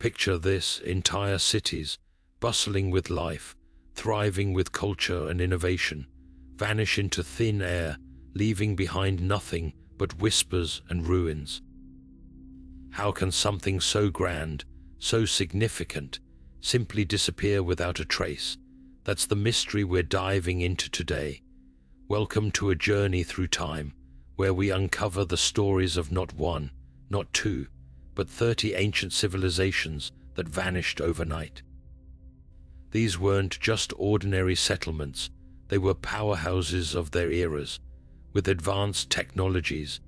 Picture this: entire cities, bustling with life, thriving with culture and innovation, vanish into thin air, leaving behind nothing but whispers and ruins. How can something so grand, so significant, simply disappear without a trace? That's the mystery we're diving into today. Welcome to a journey through time, where we uncover the stories of not one, not two, but 30 ancient civilizations that vanished overnight. These weren't just ordinary settlements, they were powerhouses of their eras, with advanced technologies,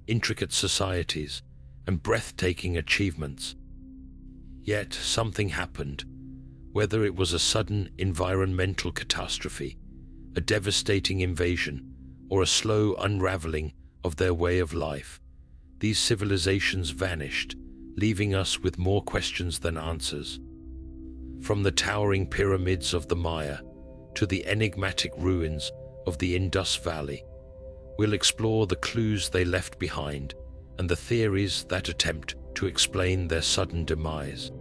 intricate societies, and breathtaking achievements. Yet something happened. Whether it was a sudden environmental catastrophe, a devastating invasion, or a slow unraveling of their way of life, these civilizations vanished, leaving us with more questions than answers. From the towering pyramids of the Maya to the enigmatic ruins of the Indus Valley, we'll explore the clues they left behind and the theories that attempt to explain their sudden demise.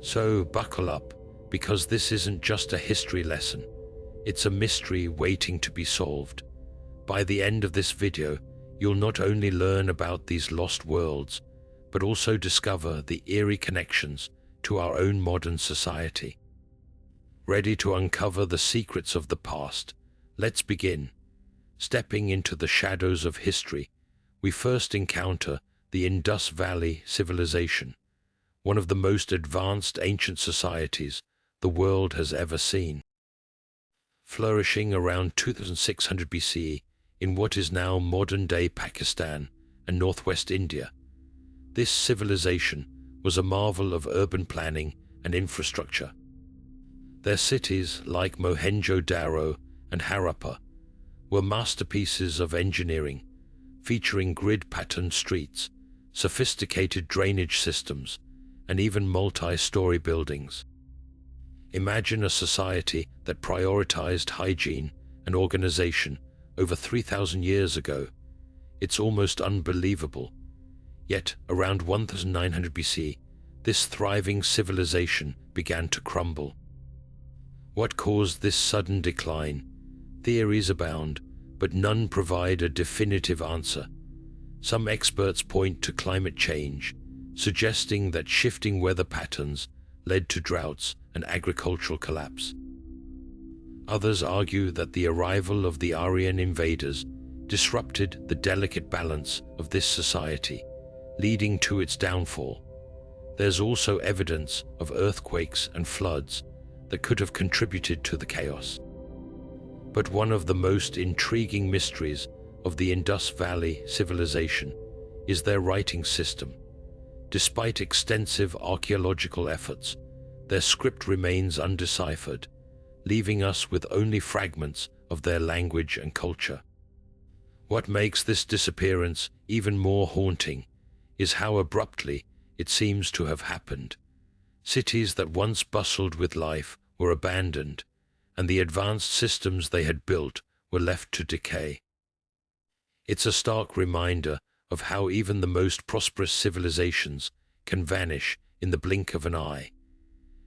So buckle up, because this isn't just a history lesson, it's a mystery waiting to be solved. By the end of this video, you'll not only learn about these lost worlds, but also discover the eerie connections to our own modern society. Ready to uncover the secrets of the past? Let's begin. Stepping into the shadows of history, we first encounter the Indus Valley Civilization, one of the most advanced ancient societies the world has ever seen. Flourishing around 2600 BCE in what is now modern-day Pakistan and northwest India, this civilization was a marvel of urban planning and infrastructure. Their cities, like Mohenjo-Daro and Harappa, were masterpieces of engineering, featuring grid-patterned streets, sophisticated drainage systems, and even multi-story buildings. Imagine a society that prioritized hygiene and organization over 3,000 years ago. It's almost unbelievable. Yet, around 1900 BC, this thriving civilization began to crumble. What caused this sudden decline? Theories abound, but none provide a definitive answer. Some experts point to climate change, suggesting that shifting weather patterns led to droughts and agricultural collapse. Others argue that the arrival of the Aryan invaders disrupted the delicate balance of this society, leading to its downfall. There's also evidence of earthquakes and floods that could have contributed to the chaos. But one of the most intriguing mysteries of the Indus Valley Civilization is their writing system. Despite extensive archaeological efforts, their script remains undeciphered, leaving us with only fragments of their language and culture. What makes this disappearance even more haunting is how abruptly it seems to have happened. Cities that once bustled with life were abandoned, and the advanced systems they had built were left to decay. It's a stark reminder of how even the most prosperous civilizations can vanish in the blink of an eye.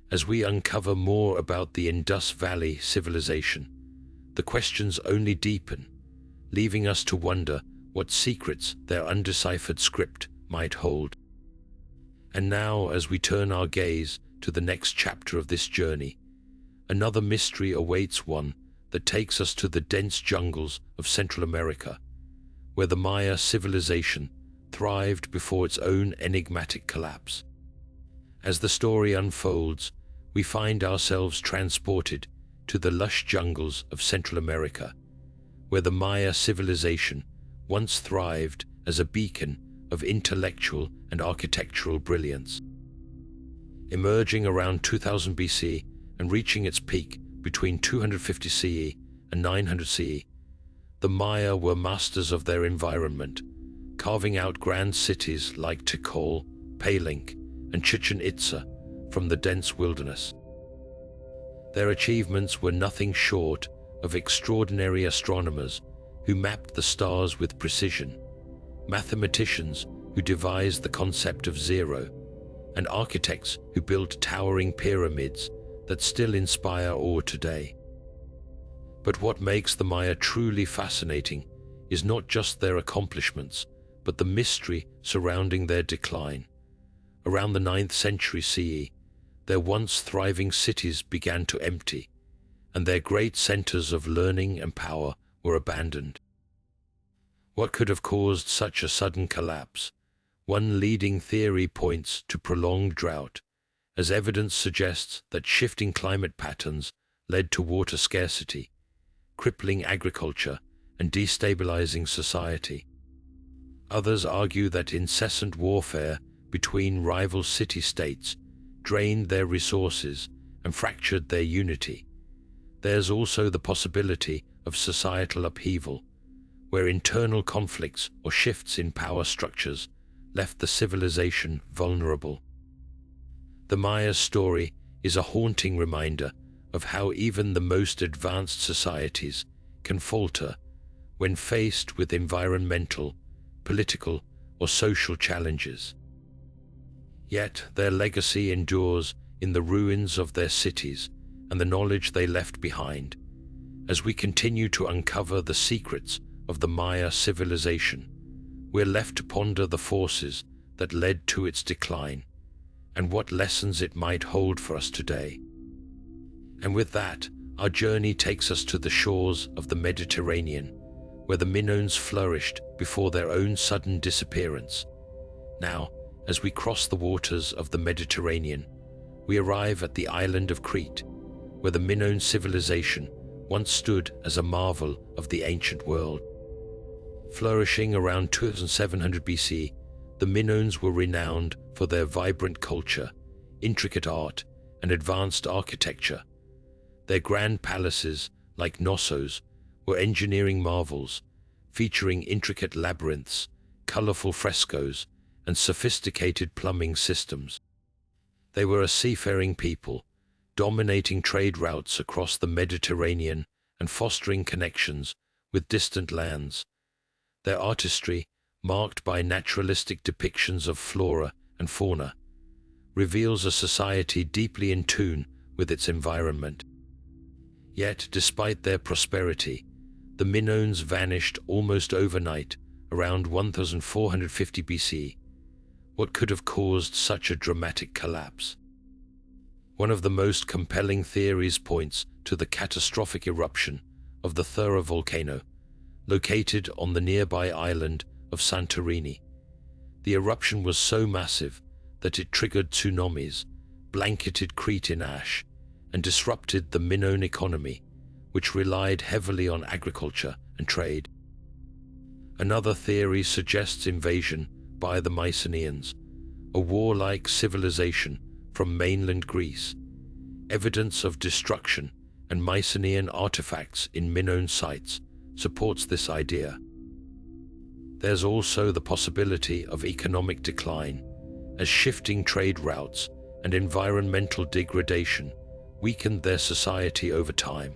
As we uncover more about the Indus Valley Civilization, the questions only deepen, leaving us to wonder what secrets their undeciphered script might hold. And now, as we turn our gaze to the next chapter of this journey, another mystery awaits, one that takes us to the dense jungles of Central America, where the Maya civilization thrived before its own enigmatic collapse. As the story unfolds, we find ourselves transported to the lush jungles of Central America, where the Maya civilization once thrived as a beacon of intellectual and architectural brilliance. Emerging around 2000 BC and reaching its peak between 250 CE and 900 CE, the Maya were masters of their environment, carving out grand cities like Tikal, Palenque, and Chichen Itza from the dense wilderness. Their achievements were nothing short of extraordinary. Astronomers who mapped the stars with precision, mathematicians who devised the concept of zero, and architects who built towering pyramids that still inspire awe today. But what makes the Maya truly fascinating is not just their accomplishments, but the mystery surrounding their decline. Around the 9th century CE, their once thriving cities began to empty, and their great centers of learning and power were abandoned. What could have caused such a sudden collapse? One leading theory points to prolonged drought, as evidence suggests that shifting climate patterns led to water scarcity, crippling agriculture and destabilizing society. Others argue that incessant warfare between rival city-states drained their resources and fractured their unity. There's also the possibility of societal upheaval, where internal conflicts or shifts in power structures left the civilization vulnerable. The Maya story is a haunting reminder of how even the most advanced societies can falter when faced with environmental, political, or social challenges. Yet their legacy endures in the ruins of their cities and the knowledge they left behind. As we continue to uncover the secrets of the Maya civilization, we're left to ponder the forces that led to its decline and what lessons it might hold for us today. And with that, our journey takes us to the shores of the Mediterranean, where the Minoans flourished before their own sudden disappearance. Now, as we cross the waters of the Mediterranean, we arrive at the island of Crete, where the Minoan civilization once stood as a marvel of the ancient world. Flourishing around 2700 BC, the Minoans were renowned for their vibrant culture, intricate art, and advanced architecture. Their grand palaces, like Knossos, were engineering marvels, featuring intricate labyrinths, colorful frescoes, and sophisticated plumbing systems. They were a seafaring people, dominating trade routes across the Mediterranean and fostering connections with distant lands. Their artistry, marked by naturalistic depictions of flora and fauna, reveals a society deeply in tune with its environment. Yet, despite their prosperity, the Minoans vanished almost overnight, around 1450 BC. What could have caused such a dramatic collapse? One of the most compelling theories points to the catastrophic eruption of the Thera volcano, located on the nearby island of Santorini. The eruption was so massive that it triggered tsunamis, blanketed Crete in ash, and disrupted the Minoan economy, which relied heavily on agriculture and trade. Another theory suggests invasion by the Mycenaeans, a warlike civilization from mainland Greece. Evidence of destruction and Mycenaean artifacts in Minoan sites supports this idea. There's also the possibility of economic decline, as shifting trade routes and environmental degradation weakened their society over time.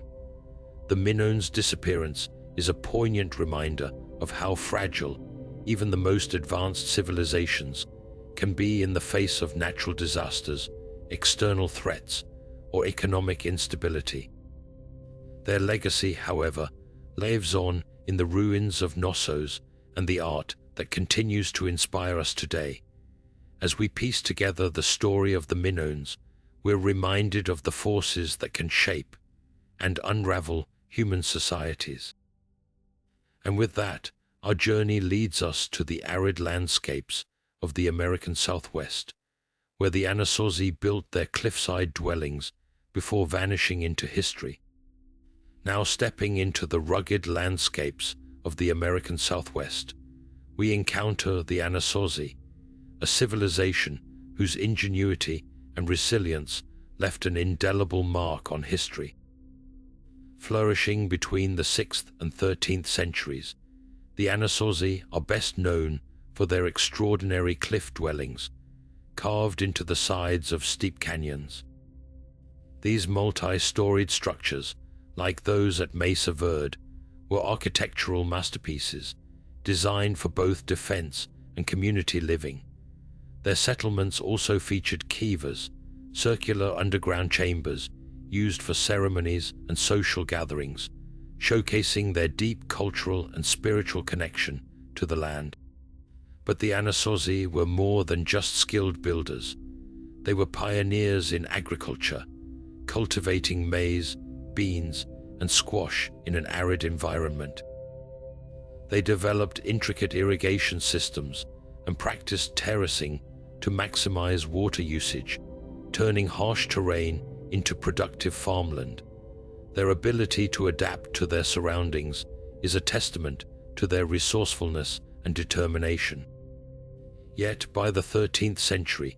The Minoans' disappearance is a poignant reminder of how fragile even the most advanced civilizations can be in the face of natural disasters, external threats, or economic instability. Their legacy, however, lives on in the ruins of Knossos and the art that continues to inspire us today. As we piece together the story of the Minoans, we're reminded of the forces that can shape and unravel human societies. And with that, our journey leads us to the arid landscapes of the American Southwest, where the Anasazi built their cliffside dwellings before vanishing into history. Now stepping into the rugged landscapes of the American Southwest, we encounter the Anasazi, a civilization whose ingenuity and resilience left an indelible mark on history. Flourishing between the 6th and 13th centuries, the Anasazi are best known for their extraordinary cliff dwellings, carved into the sides of steep canyons. These multi-storied structures, like those at Mesa Verde, were architectural masterpieces designed for both defense and community living. Their settlements also featured kivas, circular underground chambers used for ceremonies and social gatherings, showcasing their deep cultural and spiritual connection to the land. But the Anasazi were more than just skilled builders. They were pioneers in agriculture, cultivating maize, beans, and squash in an arid environment. They developed intricate irrigation systems and practiced terracing to maximize water usage, turning harsh terrain into productive farmland. Their ability to adapt to their surroundings is a testament to their resourcefulness and determination. Yet by the 13th century,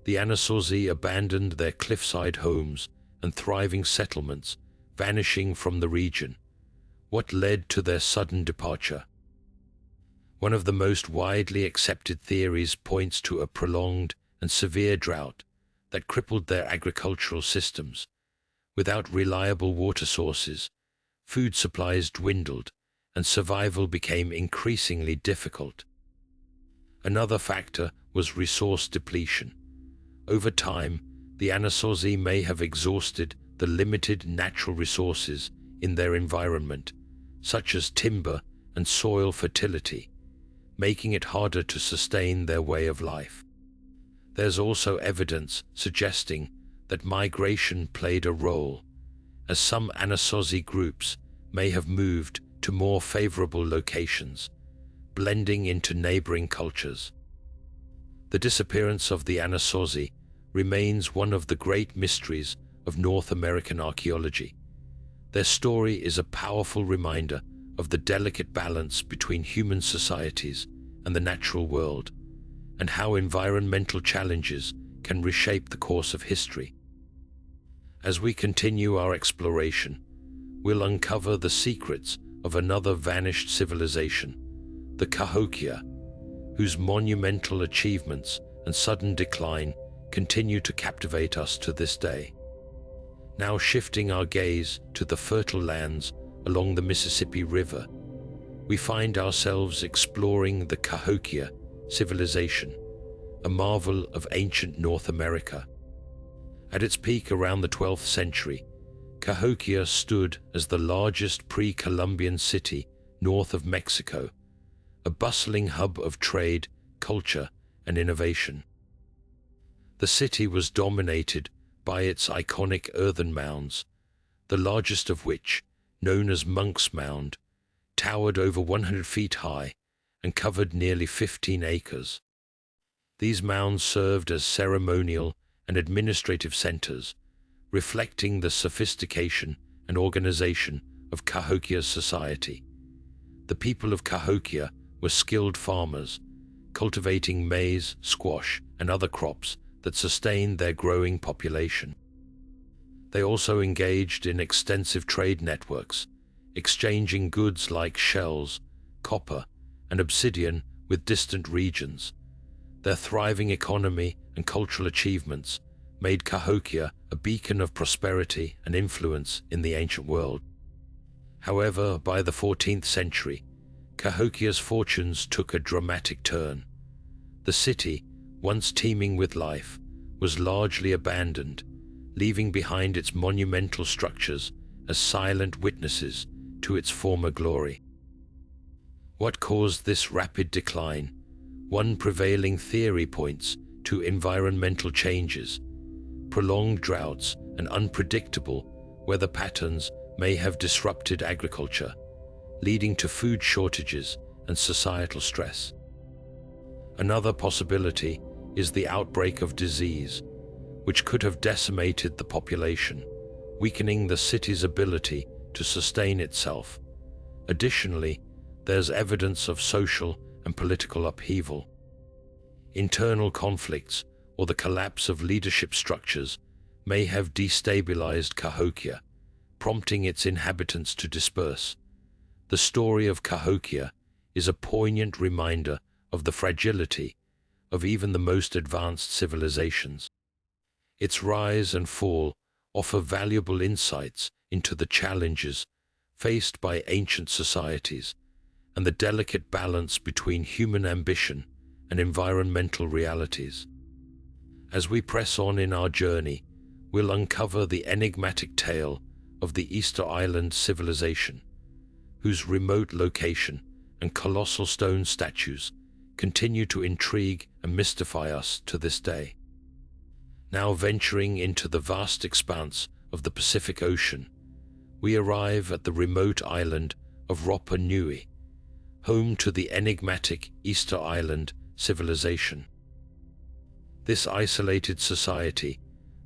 the Anasazi abandoned their cliffside homes and thriving settlements, vanishing from the region. What led to their sudden departure? One of the most widely accepted theories points to a prolonged and severe drought that crippled their agricultural systems. Without reliable water sources, food supplies dwindled and survival became increasingly difficult. Another factor was resource depletion. Over time, the Anasazi may have exhausted the limited natural resources in their environment, such as timber and soil fertility, making it harder to sustain their way of life. There's also evidence suggesting that migration played a role, as some Anasazi groups may have moved to more favorable locations, blending into neighboring cultures. The disappearance of the Anasazi remains one of the great mysteries of North American archaeology. Their story is a powerful reminder of the delicate balance between human societies and the natural world, and how environmental challenges can reshape the course of history. As we continue our exploration, we'll uncover the secrets of another vanished civilization, the Cahokia, whose monumental achievements and sudden decline continue to captivate us to this day. Now shifting our gaze to the fertile lands along the Mississippi River, we find ourselves exploring the Cahokia civilization, a marvel of ancient North America. At its peak around the 12th century, Cahokia stood as the largest pre-Columbian city north of Mexico, a bustling hub of trade, culture, and innovation. The city was dominated by its iconic earthen mounds, the largest of which, known as Monk's Mound, towered over 100 feet high and covered nearly 15 acres. These mounds served as ceremonial and administrative centers, reflecting the sophistication and organization of Cahokia's society. The people of Cahokia were skilled farmers, cultivating maize, squash, and other crops that sustained their growing population. They also engaged in extensive trade networks, exchanging goods like shells, copper, and obsidian with distant regions. Their thriving economy and cultural achievements made Cahokia a beacon of prosperity and influence in the ancient world. However, by the 14th century, Cahokia's fortunes took a dramatic turn. The city, once teeming with life, was largely abandoned, leaving behind its monumental structures as silent witnesses to its former glory. What caused this rapid decline? One prevailing theory points to environmental changes. Prolonged droughts and unpredictable weather patterns may have disrupted agriculture, leading to food shortages and societal stress. Another possibility is the outbreak of disease, which could have decimated the population, weakening the city's ability to sustain itself. Additionally, there's evidence of social and political upheaval. Internal conflicts or the collapse of leadership structures may have destabilized Cahokia, prompting its inhabitants to disperse. The story of Cahokia is a poignant reminder of the fragility of even the most advanced civilizations. Its rise and fall offer valuable insights into the challenges faced by ancient societies and the delicate balance between human ambition and environmental realities. As we press on in our journey, we'll uncover the enigmatic tale of the Easter Island civilization, whose remote location and colossal stone statues continue to intrigue and mystify us to this day. Now venturing into the vast expanse of the Pacific Ocean, we arrive at the remote island of Rapa Nui, home to the enigmatic Easter Island civilization. This isolated society,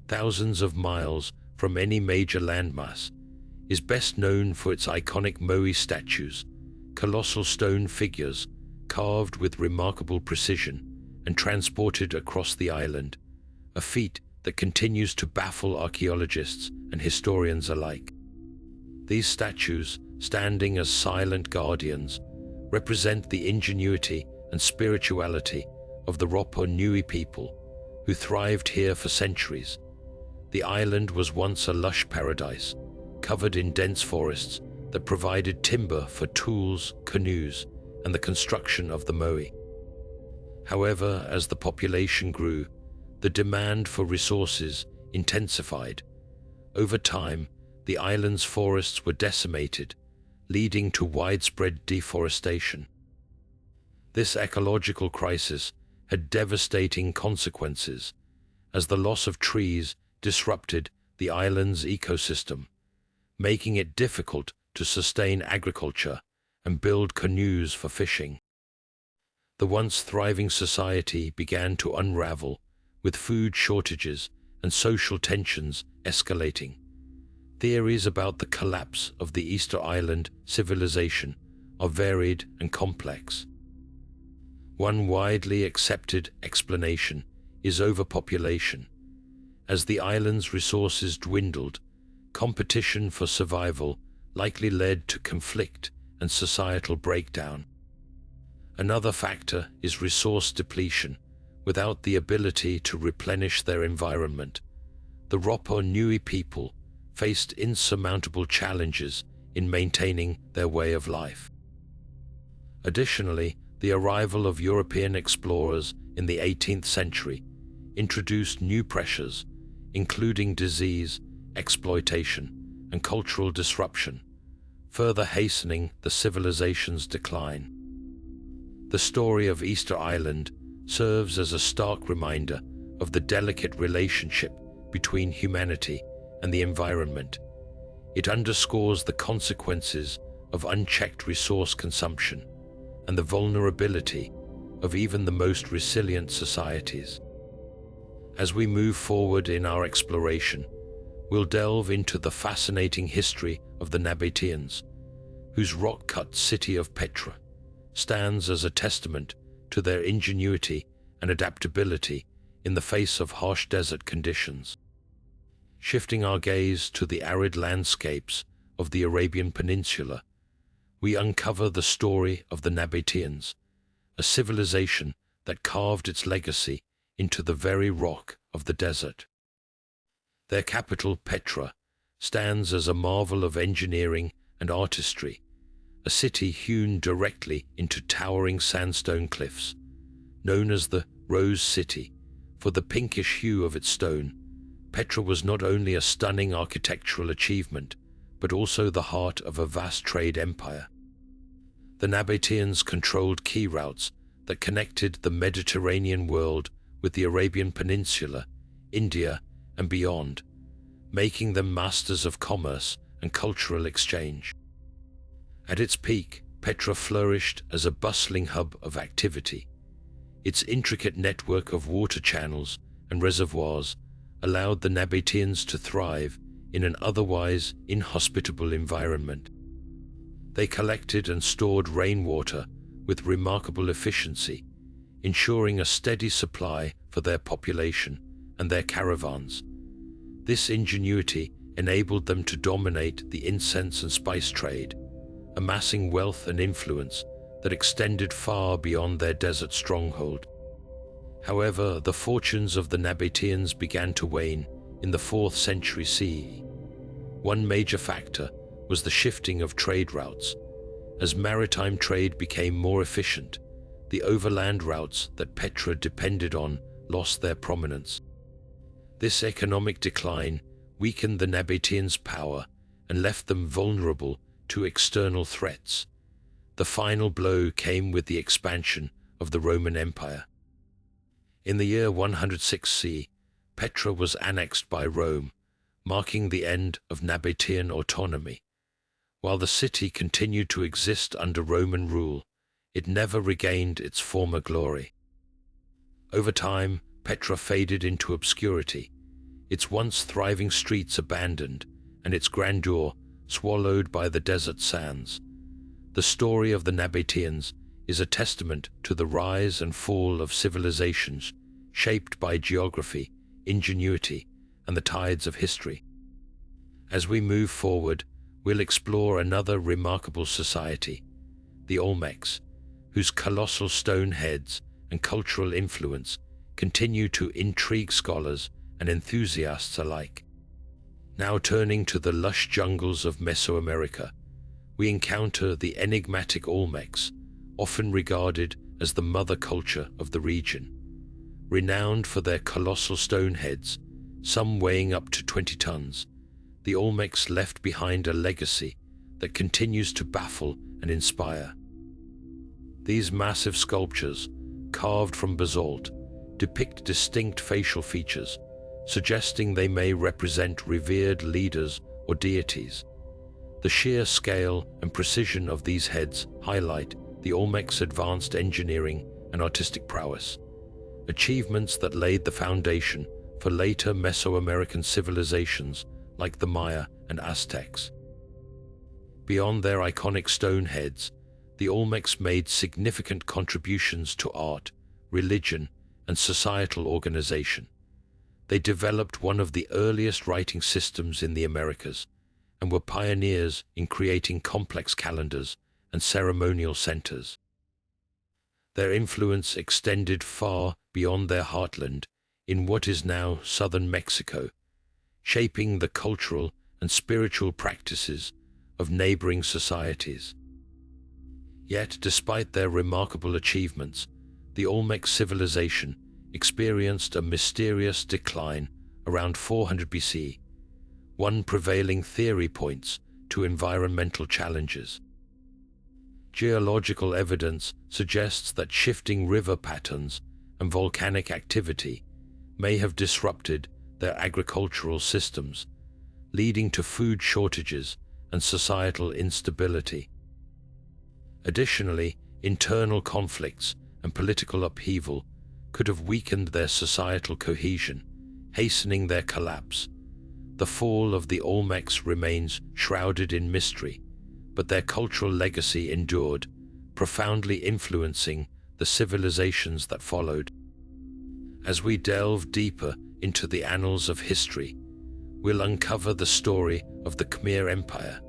thousands of miles from any major landmass, is best known for its iconic moai statues, colossal stone figures carved with remarkable precision and transported across the island, a feat that continues to baffle archaeologists and historians alike. These statues, standing as silent guardians, represent the ingenuity and spirituality of the Rapa Nui people, who thrived here for centuries. The island was once a lush paradise, covered in dense forests that provided timber for tools, canoes, and the construction of the moai. However, as the population grew, the demand for resources intensified. Over time, the island's forests were decimated, leading to widespread deforestation. This ecological crisis had devastating consequences, as the loss of trees disrupted the island's ecosystem, making it difficult to sustain agriculture and build canoes for fishing. The once thriving society began to unravel, with food shortages and social tensions escalating. Theories about the collapse of the Easter Island civilization are varied and complex. One widely accepted explanation is overpopulation. As the island's resources dwindled, competition for survival likely led to conflict and societal breakdown. Another factor is resource depletion. Without the ability to replenish their environment, the Rapa Nui people faced insurmountable challenges in maintaining their way of life. Additionally, the arrival of European explorers in the 18th century introduced new pressures, including disease, exploitation, and cultural disruption, further hastening the civilization's decline. The story of Easter Island serves as a stark reminder of the delicate relationship between humanity and the environment. It underscores the consequences of unchecked resource consumption and the vulnerability of even the most resilient societies. As we move forward in our exploration, we'll delve into the fascinating history of the Nabateans, whose rock-cut city of Petra stands as a testament to their ingenuity and adaptability in the face of harsh desert conditions. Shifting our gaze to the arid landscapes of the Arabian Peninsula, we uncover the story of the Nabateans, a civilization that carved its legacy into the very rock of the desert. Their capital, Petra, stands as a marvel of engineering and artistry, a city hewn directly into towering sandstone cliffs. Known as the Rose City for the pinkish hue of its stone, Petra was not only a stunning architectural achievement, but also the heart of a vast trade empire. The Nabateans controlled key routes that connected the Mediterranean world with the Arabian Peninsula, India, and beyond, making them masters of commerce and cultural exchange. At its peak, Petra flourished as a bustling hub of activity. Its intricate network of water channels and reservoirs allowed the Nabateans to thrive in an otherwise inhospitable environment. They collected and stored rainwater with remarkable efficiency, ensuring a steady supply for their population and their caravans. This ingenuity enabled them to dominate the incense and spice trade, amassing wealth and influence that extended far beyond their desert stronghold. However, the fortunes of the Nabateans began to wane in the 4th century CE. One major factor was the shifting of trade routes. As maritime trade became more efficient, the overland routes that Petra depended on lost their prominence. This economic decline weakened the Nabateans' power and left them vulnerable to external threats. The final blow came with the expansion of the Roman Empire. In the year 106 C, Petra was annexed by Rome, marking the end of Nabatean autonomy. While the city continued to exist under Roman rule, it never regained its former glory. Over time, Petra faded into obscurity, its once thriving streets abandoned and its grandeur swallowed by the desert sands. The story of the Nabateans is a testament to the rise and fall of civilizations shaped by geography, ingenuity, and the tides of history. As we move forward, we'll explore another remarkable society, the Olmecs, whose colossal stone heads and cultural influence continue to intrigue scholars and enthusiasts alike. Now turning to the lush jungles of Mesoamerica, we encounter the enigmatic Olmecs, often regarded as the mother culture of the region. Renowned for their colossal stone heads, some weighing up to 20 tons, the Olmecs left behind a legacy that continues to baffle and inspire. These massive sculptures, carved from basalt, depict distinct facial features, suggesting they may represent revered leaders or deities. The sheer scale and precision of these heads highlight the Olmecs' advanced engineering and artistic prowess, achievements that laid the foundation for later Mesoamerican civilizations like the Maya and Aztecs. Beyond their iconic stone heads, the Olmecs made significant contributions to art, religion, and societal organization. They developed one of the earliest writing systems in the Americas and were pioneers in creating complex calendars and ceremonial centers. Their influence extended far beyond their heartland in what is now southern Mexico, shaping the cultural and spiritual practices of neighboring societies. Yet, despite their remarkable achievements, the Olmec civilization experienced a mysterious decline around 400 BC. One prevailing theory points to environmental challenges. Geological evidence suggests that shifting river patterns and volcanic activity may have disrupted their agricultural systems, leading to food shortages and societal instability. Additionally, internal conflicts and political upheaval could have weakened their societal cohesion, hastening their collapse. The fall of the Olmecs remains shrouded in mystery, but their cultural legacy endured, profoundly influencing the civilizations that followed. As we delve deeper into the annals of history, we'll uncover the story of the Khmer Empire,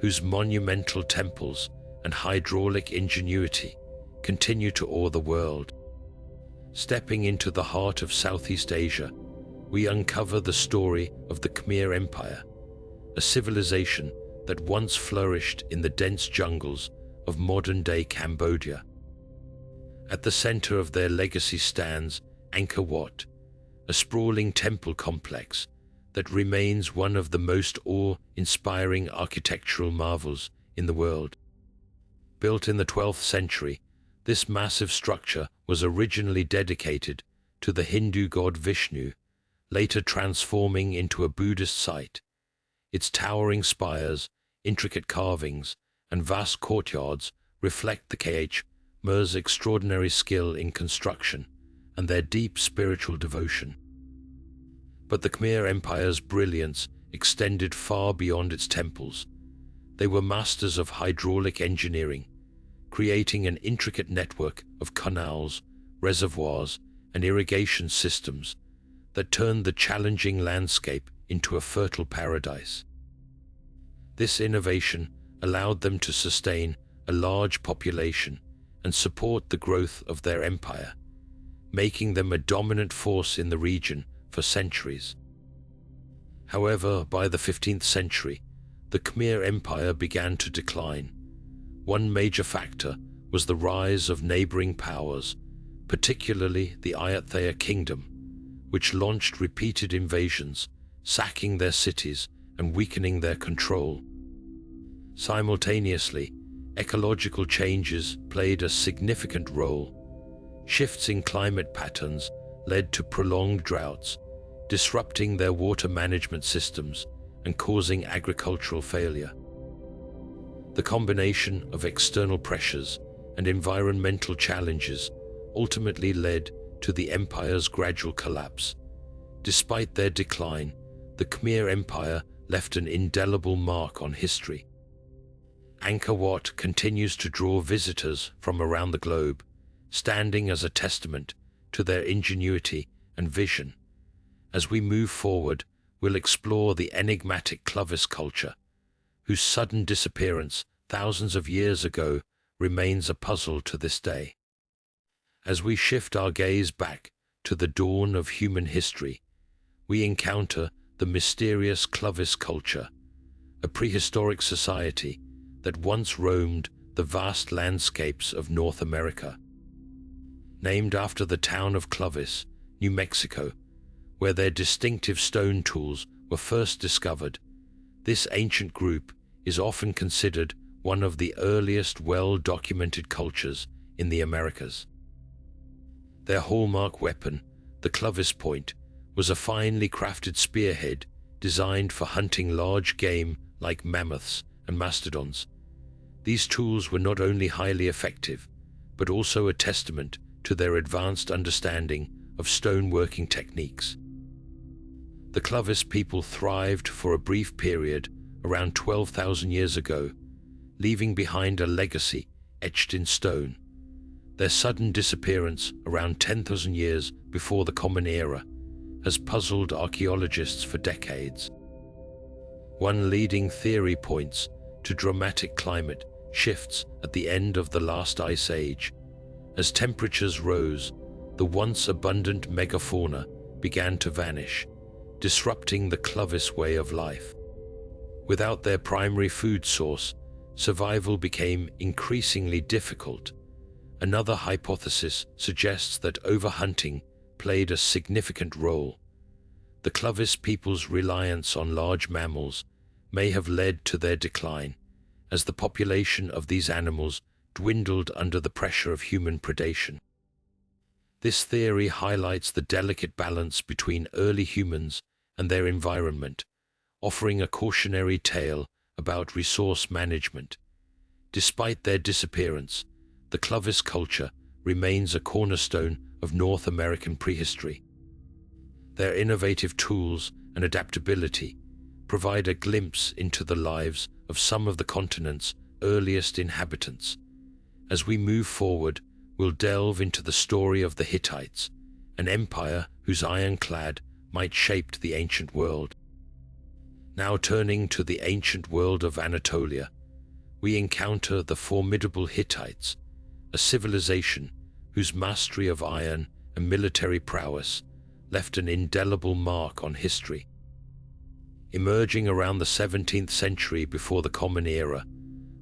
whose monumental temples and hydraulic ingenuity continue to awe the world. Stepping into the heart of Southeast Asia, we uncover the story of the Khmer Empire, a civilization that once flourished in the dense jungles of modern-day Cambodia. At the center of their legacy stands Angkor Wat, a sprawling temple complex that remains one of the most awe-inspiring architectural marvels in the world. Built in the 12th century, this massive structure was originally dedicated to the Hindu god Vishnu, later transforming into a Buddhist site. Its towering spires, intricate carvings, and vast courtyards reflect the Khmer's extraordinary skill in construction and their deep spiritual devotion. But the Khmer Empire's brilliance extended far beyond its temples. They were masters of hydraulic engineering, creating an intricate network of canals, reservoirs, and irrigation systems that turned the challenging landscape into a fertile paradise. This innovation allowed them to sustain a large population and support the growth of their empire, making them a dominant force in the region for centuries. However, by the 15th century, the Khmer Empire began to decline. One major factor was the rise of neighboring powers, particularly the Ayutthaya Kingdom, which launched repeated invasions, sacking their cities and weakening their control. Simultaneously, ecological changes played a significant role. Shifts in climate patterns led to prolonged droughts, disrupting their water management systems and causing agricultural failure. The combination of external pressures and environmental challenges ultimately led to the empire's gradual collapse. Despite their decline, the Khmer Empire left an indelible mark on history. Angkor Wat continues to draw visitors from around the globe, standing as a testament to their ingenuity and vision. As we move forward, we'll explore the enigmatic Clovis culture, whose sudden disappearance thousands of years ago remains a puzzle to this day. As we shift our gaze back to the dawn of human history, we encounter the mysterious Clovis culture, a prehistoric society that once roamed the vast landscapes of North America. Named after the town of Clovis, New Mexico, where their distinctive stone tools were first discovered, this ancient group is often considered one of the earliest well-documented cultures in the Americas. Their hallmark weapon, the Clovis point, was a finely crafted spearhead designed for hunting large game like mammoths and mastodons. These tools were not only highly effective, but also a testament to their advanced understanding of stoneworking techniques. The Clovis people thrived for a brief period around 12,000 years ago, leaving behind a legacy etched in stone. Their sudden disappearance around 10,000 years before the Common Era has puzzled archaeologists for decades. One leading theory points to dramatic climate shifts at the end of the last ice age. As temperatures rose, the once abundant megafauna began to vanish, disrupting the Clovis way of life. Without their primary food source, survival became increasingly difficult. Another hypothesis suggests that overhunting played a significant role. The Clovis people's reliance on large mammals may have led to their decline, as the population of these animals dwindled under the pressure of human predation. This theory highlights the delicate balance between early humans and their environment, offering a cautionary tale about resource management. Despite their disappearance, the Clovis culture remains a cornerstone of North American prehistory. Their innovative tools and adaptability provide a glimpse into the lives of some of the continent's earliest inhabitants. As we move forward, we'll delve into the story of the Hittites, an empire whose ironclad might shape the ancient world. Now turning to the ancient world of Anatolia, we encounter the formidable Hittites, a civilization whose mastery of iron and military prowess left an indelible mark on history. Emerging around the 17th century before the Common Era,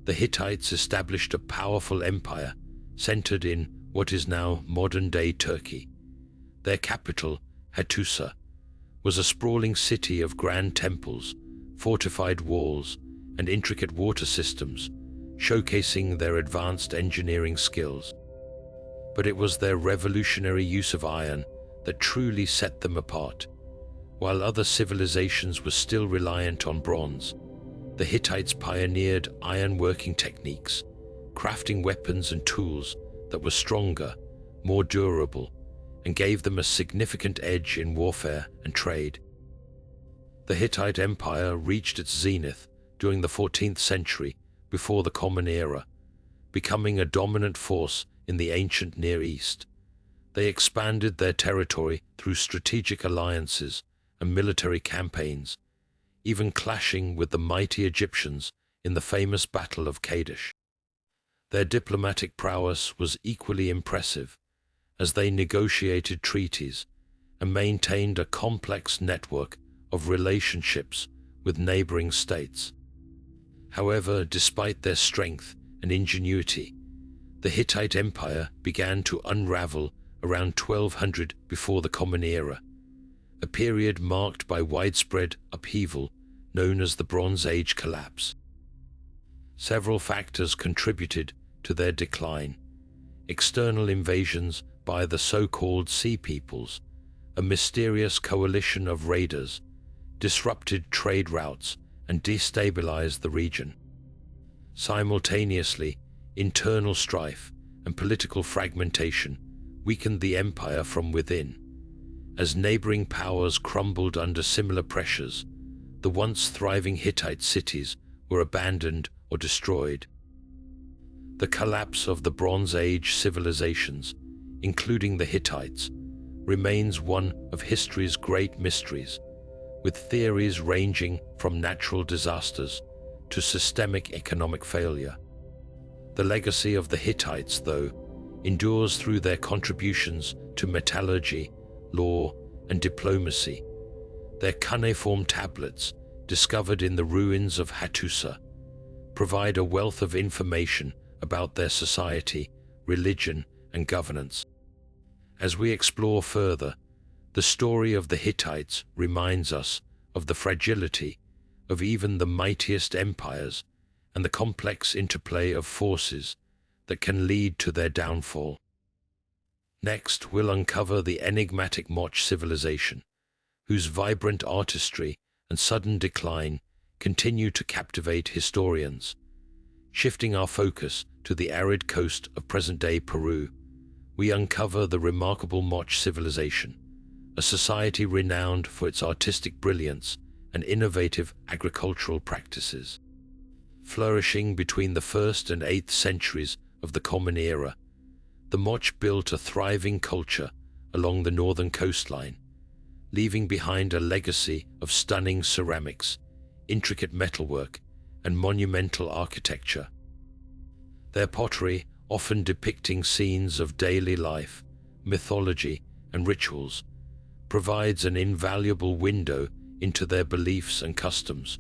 the Hittites established a powerful empire centered in what is now modern-day Turkey. Their capital, Hattusa, was a sprawling city of grand temples, fortified walls, and intricate water systems, showcasing their advanced engineering skills. But it was their revolutionary use of iron that truly set them apart. While other civilizations were still reliant on bronze, the Hittites pioneered iron-working techniques, crafting weapons and tools that were stronger, more durable, and gave them a significant edge in warfare and trade. The Hittite Empire reached its zenith during the 14th century before the Common Era, becoming a dominant force in the ancient Near East. They expanded their territory through strategic alliances and military campaigns, even clashing with the mighty Egyptians in the famous Battle of Kadesh. Their diplomatic prowess was equally impressive, as they negotiated treaties and maintained a complex network of relationships with neighboring states. However, despite their strength and ingenuity, the Hittite Empire began to unravel around 1200 before the Common Era. a period marked by widespread upheaval known as the Bronze Age collapse. Several factors contributed to their decline. External invasions by the so-called Sea Peoples, a mysterious coalition of raiders, disrupted trade routes and destabilized the region. Simultaneously, internal strife and political fragmentation weakened the empire from within. As neighboring powers crumbled under similar pressures, the once thriving Hittite cities were abandoned or destroyed. The collapse of the Bronze Age civilizations, including the Hittites, remains one of history's great mysteries, with theories ranging from natural disasters to systemic economic failure. The legacy of the Hittites, though, endures through their contributions to metallurgy, law, and diplomacy. Their cuneiform tablets, discovered in the ruins of Hattusa, provide a wealth of information about their society, religion, and governance. As we explore further, the story of the Hittites reminds us of the fragility of even the mightiest empires and the complex interplay of forces that can lead to their downfall. Next, we'll uncover the enigmatic Moche civilization, whose vibrant artistry and sudden decline continue to captivate historians. Shifting our focus to the arid coast of present-day Peru, we uncover the remarkable Moche civilization, a society renowned for its artistic brilliance and innovative agricultural practices. Flourishing between the 1st and 8th centuries of the Common Era, the Moche built a thriving culture along the northern coastline, leaving behind a legacy of stunning ceramics, intricate metalwork, and monumental architecture. Their pottery, often depicting scenes of daily life, mythology, and rituals, provides an invaluable window into their beliefs and customs,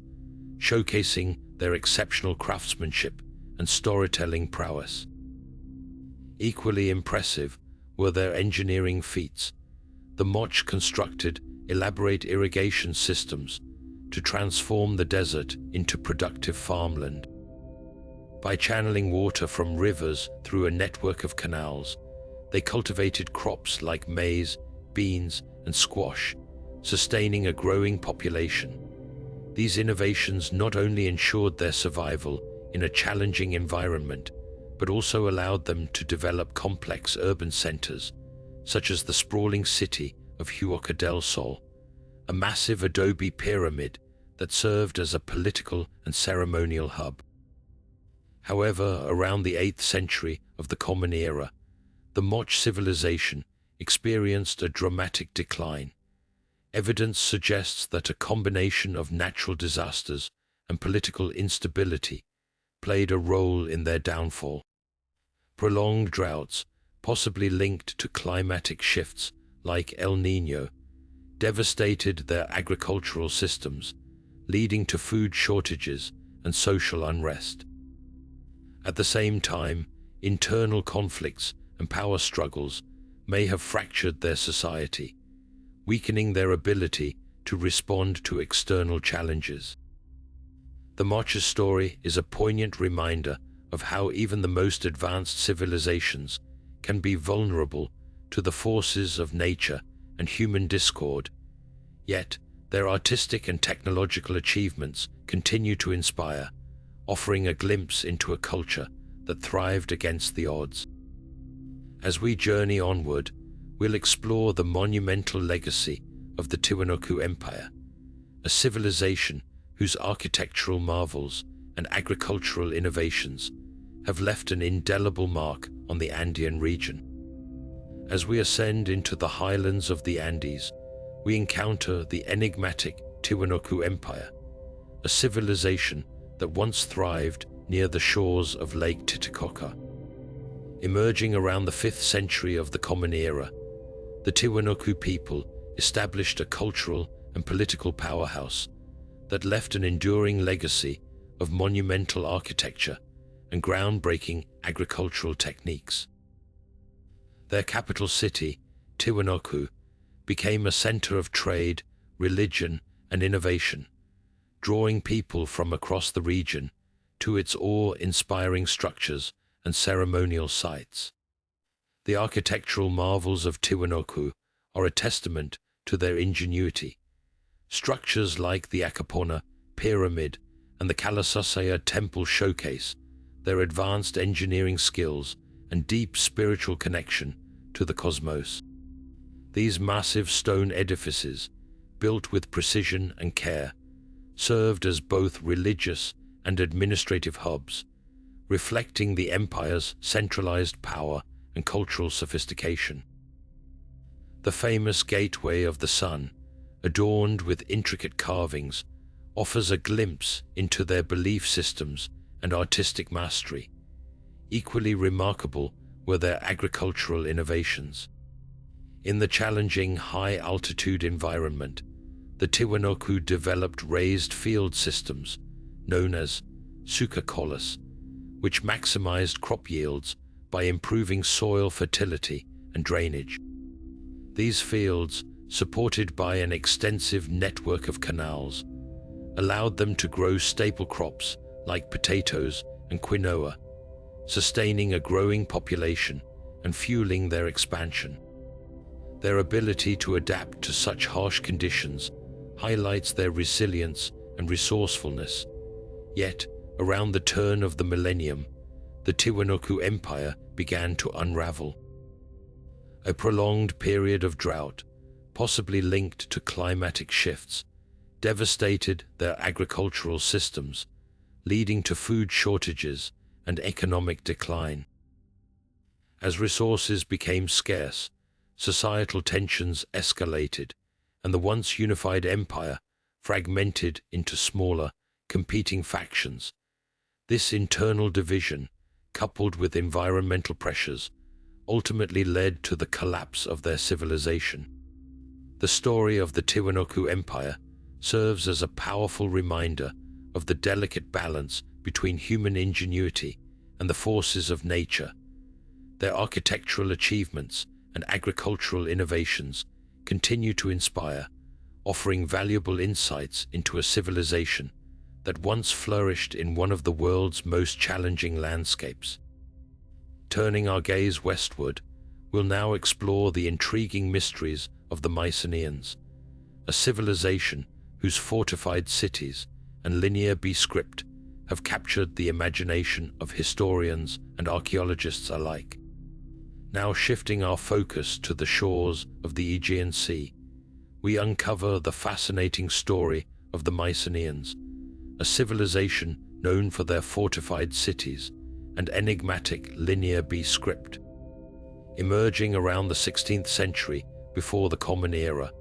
showcasing their exceptional craftsmanship and storytelling prowess. Equally impressive were their engineering feats. The Moche constructed elaborate irrigation systems to transform the desert into productive farmland. By channeling water from rivers through a network of canals, they cultivated crops like maize, beans, and squash, sustaining a growing population. These innovations not only ensured their survival in a challenging environment, but also allowed them to develop complex urban centers, such as the sprawling city of Huaca del Sol, a massive adobe pyramid that served as a political and ceremonial hub. However, around the 8th century of the Common Era, the Moche civilization experienced a dramatic decline. Evidence suggests that a combination of natural disasters and political instability played a role in their downfall. Prolonged droughts, possibly linked to climatic shifts like El Niño, devastated their agricultural systems, leading to food shortages and social unrest. At the same time, internal conflicts and power struggles may have fractured their society, weakening their ability to respond to external challenges. The Moche's story is a poignant reminder of how even the most advanced civilizations can be vulnerable to the forces of nature and human discord. Yet, their artistic and technological achievements continue to inspire, offering a glimpse into a culture that thrived against the odds. As we journey onward, we'll explore the monumental legacy of the Tiwanaku Empire, a civilization whose architectural marvels and agricultural innovations have left an indelible mark on the Andean region. As we ascend into the highlands of the Andes, we encounter the enigmatic Tiwanaku Empire, a civilization that once thrived near the shores of Lake Titicaca. Emerging around the 5th century of the Common Era, the Tiwanaku people established a cultural and political powerhouse that left an enduring legacy of monumental architecture and groundbreaking agricultural techniques. Their capital city, Tiwanaku, became a center of trade, religion, and innovation, drawing people from across the region to its awe-inspiring structures and ceremonial sites. The architectural marvels of Tiwanaku are a testament to their ingenuity. Structures like the Akapona Pyramid and the Kalasasaya Temple showcase their advanced engineering skills and deep spiritual connection to the cosmos. These massive stone edifices, built with precision and care, served as both religious and administrative hubs, reflecting the empire's centralized power and cultural sophistication. The famous Gateway of the Sun, adorned with intricate carvings, offers a glimpse into their belief systems and artistic mastery. Equally remarkable were their agricultural innovations. In the challenging high-altitude environment, the Tiwanaku developed raised field systems, known as sukakolas, which maximized crop yields by improving soil fertility and drainage. These fields, supported by an extensive network of canals, allowed them to grow staple crops like potatoes and quinoa, sustaining a growing population and fueling their expansion. Their ability to adapt to such harsh conditions highlights their resilience and resourcefulness. Yet, around the turn of the millennium, the Tiwanaku Empire began to unravel. A prolonged period of drought, possibly linked to climatic shifts, devastated their agricultural systems, leading to food shortages and economic decline. As resources became scarce, societal tensions escalated, and the once unified empire fragmented into smaller, competing factions. This internal division, coupled with environmental pressures, ultimately led to the collapse of their civilization. The story of the Tiwanaku Empire serves as a powerful reminder of the delicate balance between human ingenuity and the forces of nature. Their architectural achievements and agricultural innovations continue to inspire, offering valuable insights into a civilization that once flourished in one of the world's most challenging landscapes. Turning our gaze westward, we'll now explore the intriguing mysteries of the Mycenaeans, a civilization whose fortified cities and linear B-script have captured the imagination of historians and archaeologists alike. Now shifting our focus to the shores of the Aegean Sea, we uncover the fascinating story of the Mycenaeans, a civilization known for their fortified cities and enigmatic linear B-script. Emerging around the 16th century before the Common Era,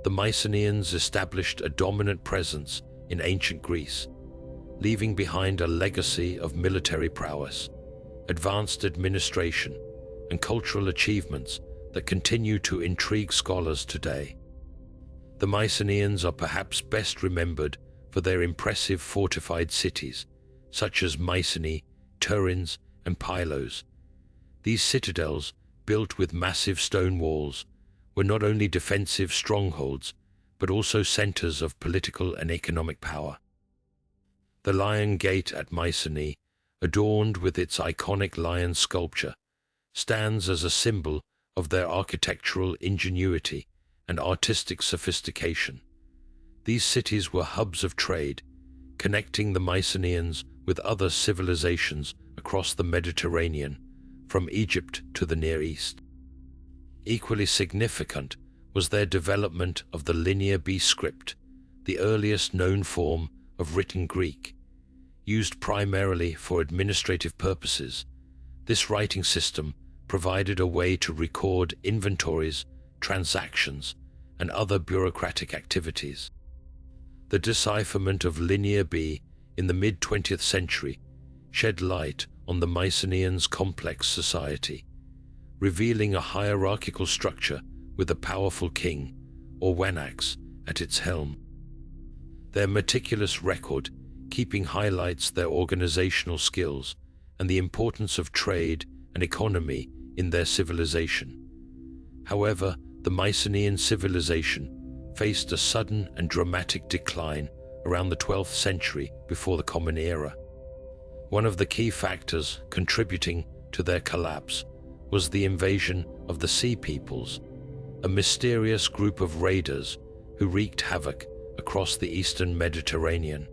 the Mycenaeans established a dominant presence in ancient Greece, leaving behind a legacy of military prowess, advanced administration, and cultural achievements that continue to intrigue scholars today. The Mycenaeans are perhaps best remembered for their impressive fortified cities, such as Mycenae, Turins, and Pylos. These citadels, built with massive stone walls, were not only defensive strongholds, but also centers of political and economic power. The Lion Gate at Mycenae, adorned with its iconic lion sculpture, stands as a symbol of their architectural ingenuity and artistic sophistication. These cities were hubs of trade, connecting the Mycenaeans with other civilizations across the Mediterranean, from Egypt to the Near East. Equally significant was their development of the linear B-script, the earliest known form of written Greek. Used primarily for administrative purposes, this writing system provided a way to record inventories, transactions, and other bureaucratic activities. The decipherment of linear B in the mid-20th century shed light on the Mycenaeans' complex society, revealing a hierarchical structure with a powerful king, or wanax, at its helm. Their meticulous record keeping highlights their organizational skills and the importance of trade and economy in their civilization. However, the Mycenaean civilization faced a sudden and dramatic decline around the 12th century before the Common Era. One of the key factors contributing to their collapse was the invasion of the Sea Peoples, a mysterious group of raiders who wreaked havoc across the eastern Mediterranean.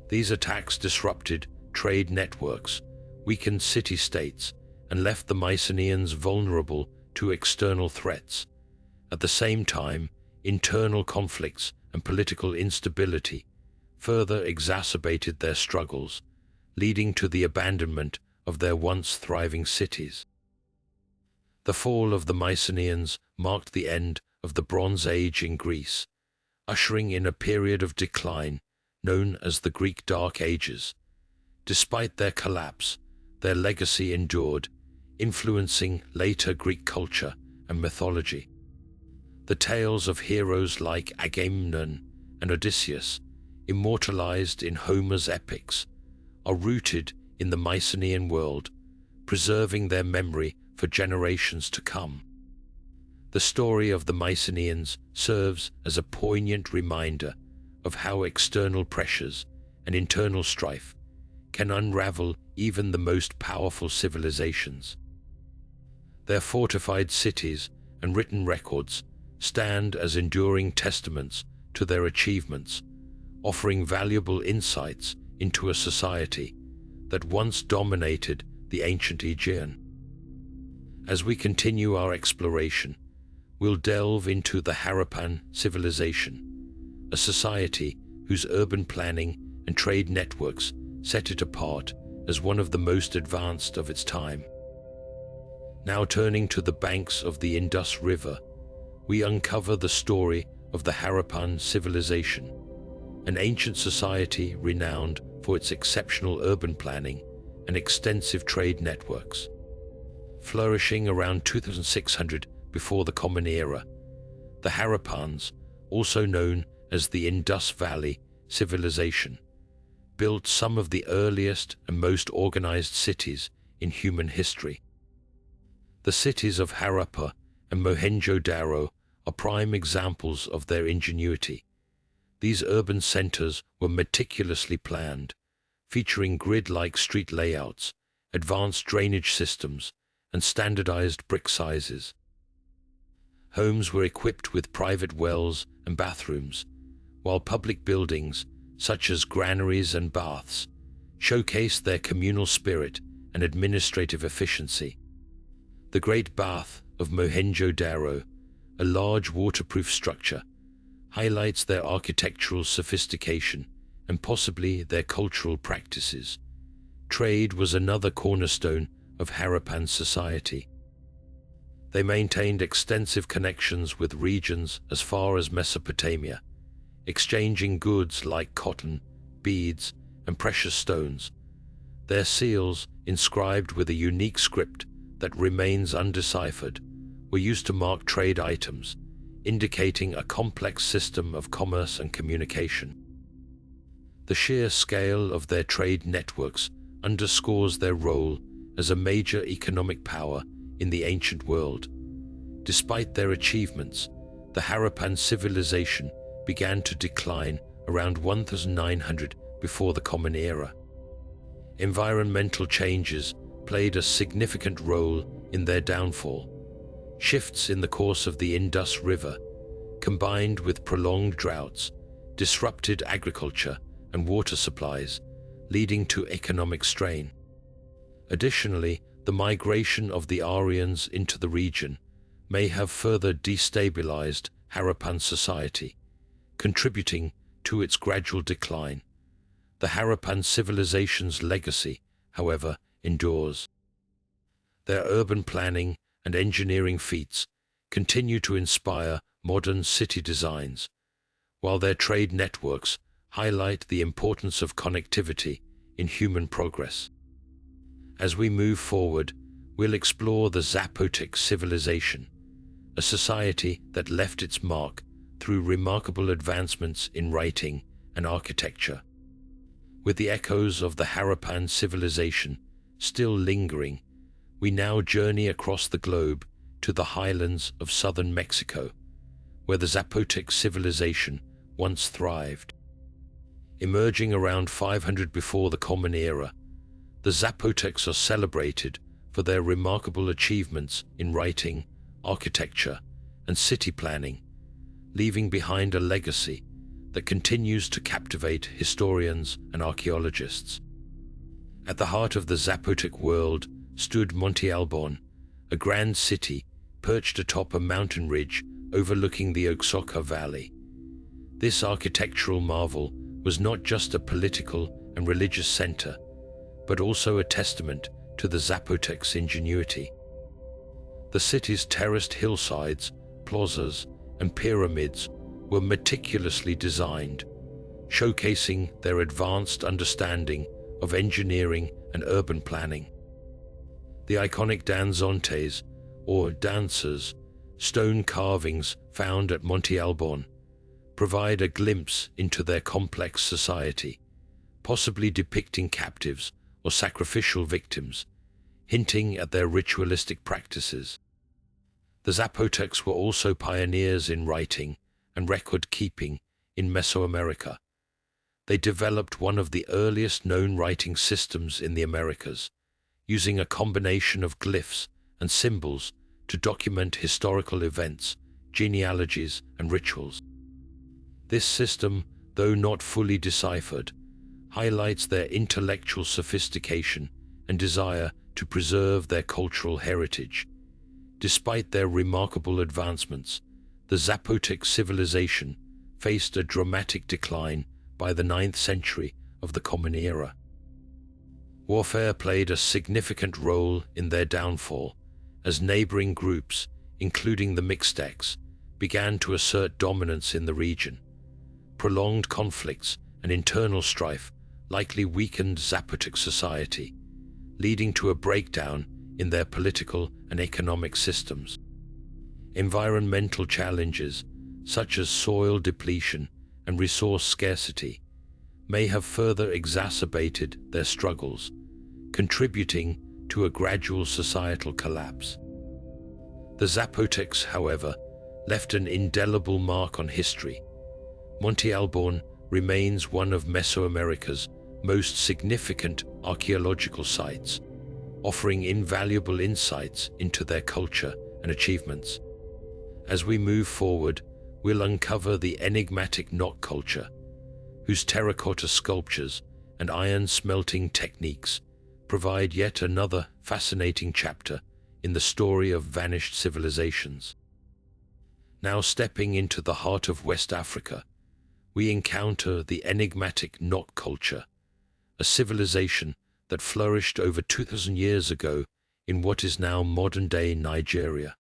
These attacks disrupted trade networks, weakened city-states, and left the Mycenaeans vulnerable to external threats. At the same time, internal conflicts and political instability further exacerbated their struggles, leading to the abandonment of their once thriving cities. The fall of the Mycenaeans marked the end of the Bronze Age in Greece, ushering in a period of decline known as the Greek Dark Ages. Despite their collapse, their legacy endured, influencing later Greek culture and mythology. The tales of heroes like Agamemnon and Odysseus, immortalized in Homer's epics, are rooted in the Mycenaean world, preserving their memory for generations to come. The story of the Mycenaeans serves as a poignant reminder of how external pressures and internal strife can unravel even the most powerful civilizations. Their fortified cities and written records stand as enduring testaments to their achievements, offering valuable insights into a society that once dominated the ancient Aegean. As we continue our exploration, we'll delve into the Harappan civilization, a society whose urban planning and trade networks set it apart as one of the most advanced of its time. Now turning to the banks of the Indus River, we uncover the story of the Harappan civilization, an ancient society renowned for its exceptional urban planning and extensive trade networks. Flourishing around 2600 before the Common Era, the Harappans, also known as the Indus Valley Civilization, built some of the earliest and most organized cities in human history. The cities of Harappa and Mohenjo-Daro are prime examples of their ingenuity. These urban centers were meticulously planned, featuring grid-like street layouts, advanced drainage systems, and standardized brick sizes. Homes were equipped with private wells and bathrooms, while public buildings, such as granaries and baths, showcased their communal spirit and administrative efficiency. The Great Bath of Mohenjo-Daro, a large waterproof structure, highlights their architectural sophistication and possibly their cultural practices. Trade was another cornerstone of Harappan society. They maintained extensive connections with regions as far as Mesopotamia, exchanging goods like cotton, beads, and precious stones. Their seals, inscribed with a unique script that remains undeciphered, were used to mark trade items, indicating a complex system of commerce and communication. The sheer scale of their trade networks underscores their role as a major economic power in the ancient world. Despite their achievements, the Harappan civilization began to decline around 1900 before the Common Era. Environmental changes played a significant role in their downfall. Shifts in the course of the Indus River, combined with prolonged droughts, disrupted agriculture and water supplies, leading to economic strain. Additionally, the migration of the Aryans into the region may have further destabilized Harappan society, contributing to its gradual decline. The Harappan civilization's legacy, however, endures. Their urban planning and engineering feats continue to inspire modern city designs, while their trade networks highlight the importance of connectivity in human progress. As we move forward, we'll explore the Zapotec civilization, a society that left its mark through remarkable advancements in writing and architecture. With the echoes of the Harappan civilization still lingering, we now journey across the globe, to the highlands of southern Mexico, where the Zapotec civilization once thrived. Emerging around 500 before the Common Era, the Zapotecs are celebrated for their remarkable achievements in writing, architecture, and city planning, leaving behind a legacy that continues to captivate historians and archaeologists. At the heart of the Zapotec world stood Monte Albon, a grand city perched atop a mountain ridge overlooking the Oaxaca Valley. This architectural marvel was not just a political and religious center, but also a testament to the Zapotecs' ingenuity. The city's terraced hillsides, plazas, and pyramids were meticulously designed, showcasing their advanced understanding of engineering and urban planning. The iconic danzantes, or dancers, stone carvings found at Monte Albon, provide a glimpse into their complex society, possibly depicting captives or sacrificial victims, hinting at their ritualistic practices. The Zapotecs were also pioneers in writing and record-keeping in Mesoamerica. They developed one of the earliest known writing systems in the Americas, using a combination of glyphs and symbols to document historical events, genealogies, and rituals. This system, though not fully deciphered, highlights their intellectual sophistication and desire to preserve their cultural heritage. Despite their remarkable advancements, the Zapotec civilization faced a dramatic decline by the 9th century of the Common Era. Warfare played a significant role in their downfall, as neighboring groups, including the Mixtecs, began to assert dominance in the region. Prolonged conflicts and internal strife likely weakened Zapotec society, leading to a breakdown in their political and economic systems. Environmental challenges, such as soil depletion and resource scarcity, may have further exacerbated their struggles, contributing to a gradual societal collapse. The Zapotecs, however, left an indelible mark on history. Monte Albon remains one of Mesoamerica's most significant archaeological sites, offering invaluable insights into their culture and achievements. As we move forward, we'll uncover the enigmatic Nok culture, whose terracotta sculptures and iron smelting techniques provide yet another fascinating chapter in the story of vanished civilizations. Now stepping into the heart of West Africa, we encounter the enigmatic Nok culture, a civilization that flourished over 2,000 years ago in what is now modern-day Nigeria.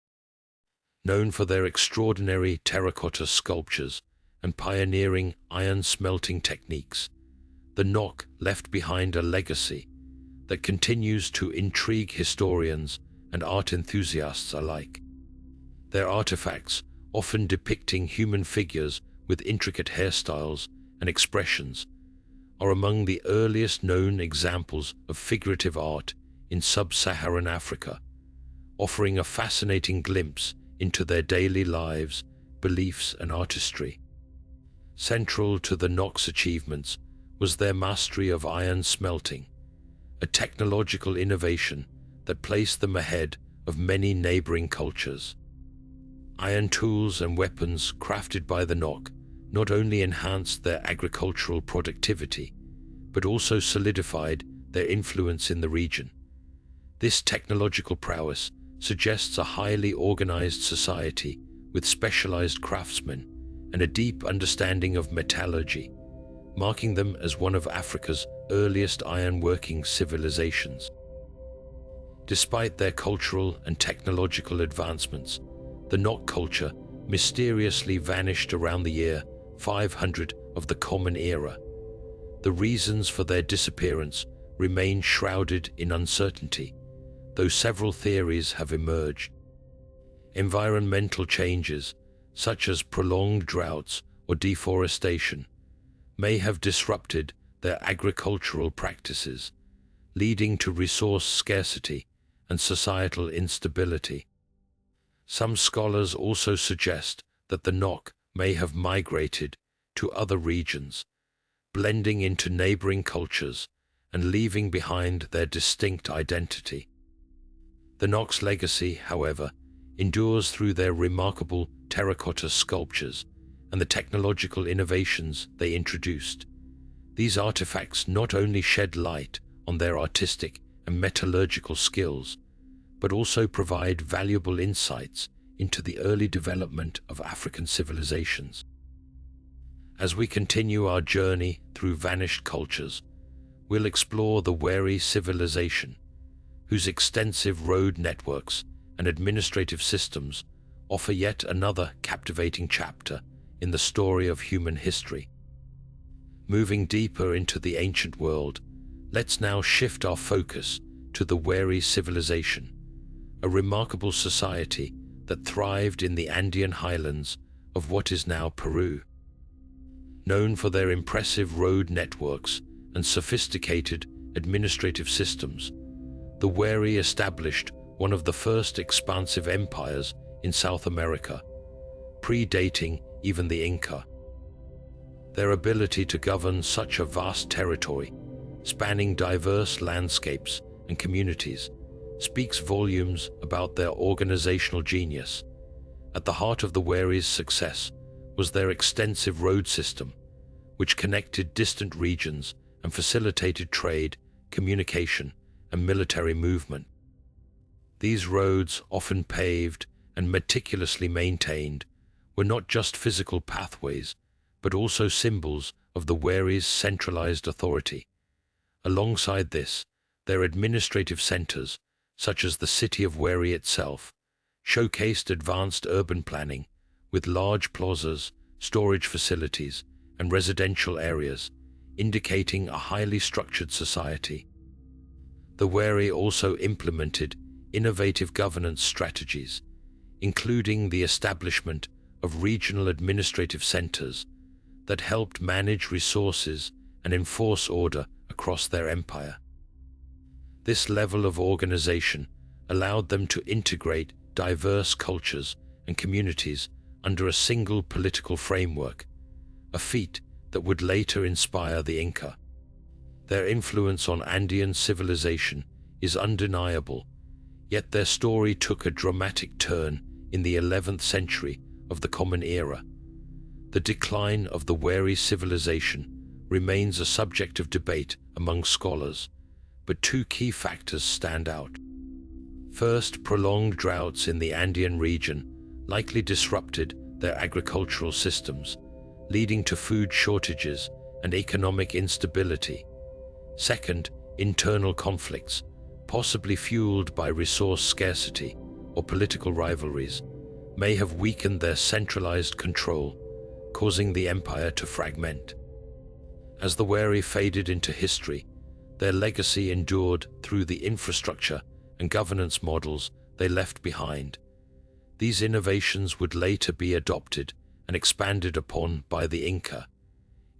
Known for their extraordinary terracotta sculptures and pioneering iron-smelting techniques, the Nok left behind a legacy that continues to intrigue historians and art enthusiasts alike. Their artifacts, often depicting human figures with intricate hairstyles and expressions, are among the earliest known examples of figurative art in sub-Saharan Africa, offering a fascinating glimpse into their daily lives, beliefs, and artistry. Central to the Nok's achievements was their mastery of iron smelting, a technological innovation that placed them ahead of many neighboring cultures. Iron tools and weapons crafted by the Nok not only enhanced their agricultural productivity, but also solidified their influence in the region. This technological prowess suggests a highly organized society with specialized craftsmen and a deep understanding of metallurgy, marking them as one of Africa's earliest iron-working civilizations. Despite their cultural and technological advancements, the Nok culture mysteriously vanished around the year 500 of the Common Era. The reasons for their disappearance remain shrouded in uncertainty, though several theories have emerged. Environmental changes, such as prolonged droughts or deforestation, may have disrupted their agricultural practices, leading to resource scarcity and societal instability. Some scholars also suggest that the Nok may have migrated to other regions, blending into neighboring cultures and leaving behind their distinct identity. The Nok's legacy, however, endures through their remarkable terracotta sculptures and the technological innovations they introduced. These artifacts not only shed light on their artistic and metallurgical skills, but also provide valuable insights into the early development of African civilizations. As we continue our journey through vanished cultures, we'll explore the Wari civilization, whose extensive road networks and administrative systems offer yet another captivating chapter in the story of human history. Moving deeper into the ancient world, let's now shift our focus to the Wari civilization, a remarkable society that thrived in the Andean highlands of what is now Peru. Known for their impressive road networks and sophisticated administrative systems, the Wari established one of the first expansive empires in South America, predating even the Inca. Their ability to govern such a vast territory, spanning diverse landscapes and communities, speaks volumes about their organizational genius. At the heart of the Wari's success was their extensive road system, which connected distant regions and facilitated trade, communication, and military movement. These roads, often paved and meticulously maintained, were not just physical pathways, but also symbols of the Wari's centralized authority. Alongside this, their administrative centers, such as the city of Wari itself, showcased advanced urban planning with large plazas, storage facilities, and residential areas, indicating a highly structured society. The Wari also implemented innovative governance strategies, including the establishment of regional administrative centers that helped manage resources and enforce order across their empire. This level of organization allowed them to integrate diverse cultures and communities under a single political framework, a feat that would later inspire the Inca. Their influence on Andean civilization is undeniable, yet their story took a dramatic turn in the 11th century of the Common Era. The decline of the Wari civilization remains a subject of debate among scholars, but two key factors stand out. First, prolonged droughts in the Andean region likely disrupted their agricultural systems, leading to food shortages and economic instability. Second, internal conflicts, possibly fueled by resource scarcity or political rivalries, may have weakened their centralized control, causing the empire to fragment. As the Wari faded into history, their legacy endured through the infrastructure and governance models they left behind. These innovations would later be adopted and expanded upon by the Inca,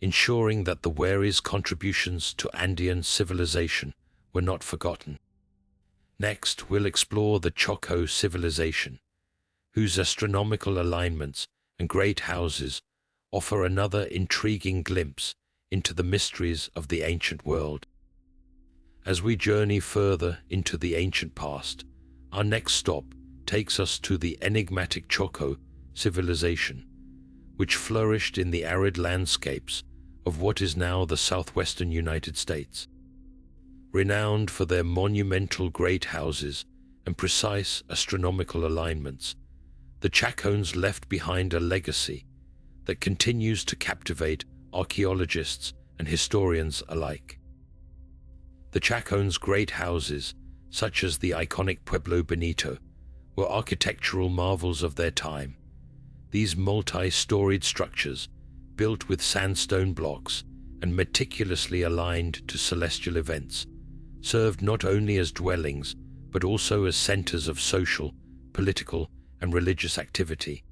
ensuring that the Wari's contributions to Andean civilization were not forgotten. Next, we'll explore the Choco civilization, whose astronomical alignments and great houses offer another intriguing glimpse into the mysteries of the ancient world. As we journey further into the ancient past, our next stop takes us to the enigmatic Choco civilization, which flourished in the arid landscapes of what is now the southwestern United States. Renowned for their monumental great houses and precise astronomical alignments, the Chacones left behind a legacy that continues to captivate archaeologists and historians alike. The Chacones' great houses, such as the iconic Pueblo Bonito, were architectural marvels of their time. These multi-storied structures, built with sandstone blocks and meticulously aligned to celestial events, served not only as dwellings, but also as centers of social, political, and religious activity.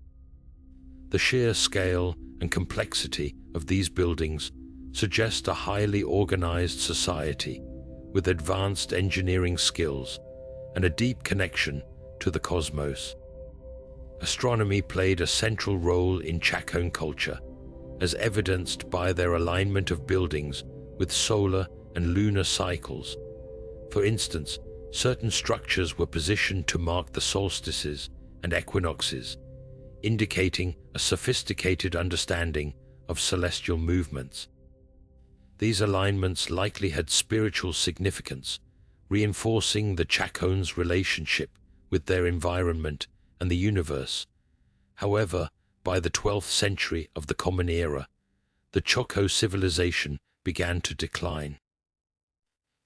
The sheer scale and complexity of these buildings suggest a highly organized society with advanced engineering skills and a deep connection to the cosmos. Astronomy played a central role in Chacoan culture, as evidenced by their alignment of buildings with solar and lunar cycles. For instance, certain structures were positioned to mark the solstices and equinoxes, indicating a sophisticated understanding of celestial movements. These alignments likely had spiritual significance, reinforcing the Chacoans' relationship with their environment and the universe. However, by the 12th century of the Common Era, the Choco civilization began to decline.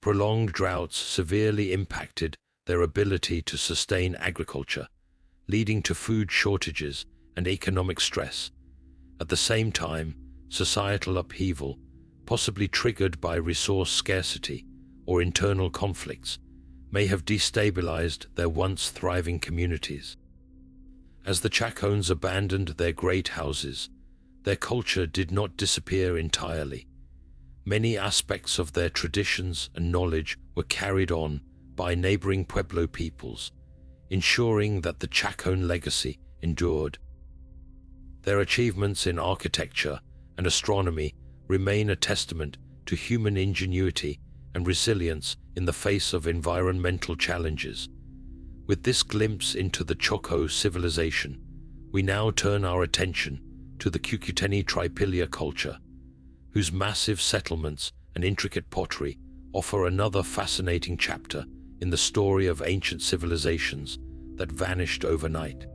Prolonged droughts severely impacted their ability to sustain agriculture, leading to food shortages and economic stress. At the same time, societal upheaval, possibly triggered by resource scarcity or internal conflicts, may have destabilized their once thriving communities. As the Chacoans abandoned their great houses, their culture did not disappear entirely. Many aspects of their traditions and knowledge were carried on by neighboring Pueblo peoples, ensuring that the Chacoan legacy endured. Their achievements in architecture and astronomy remain a testament to human ingenuity and resilience in the face of environmental challenges. With this glimpse into the Choco civilization, we now turn our attention to the Cucuteni Tripilia culture, whose massive settlements and intricate pottery offer another fascinating chapter in the story of ancient civilizations that vanished overnight.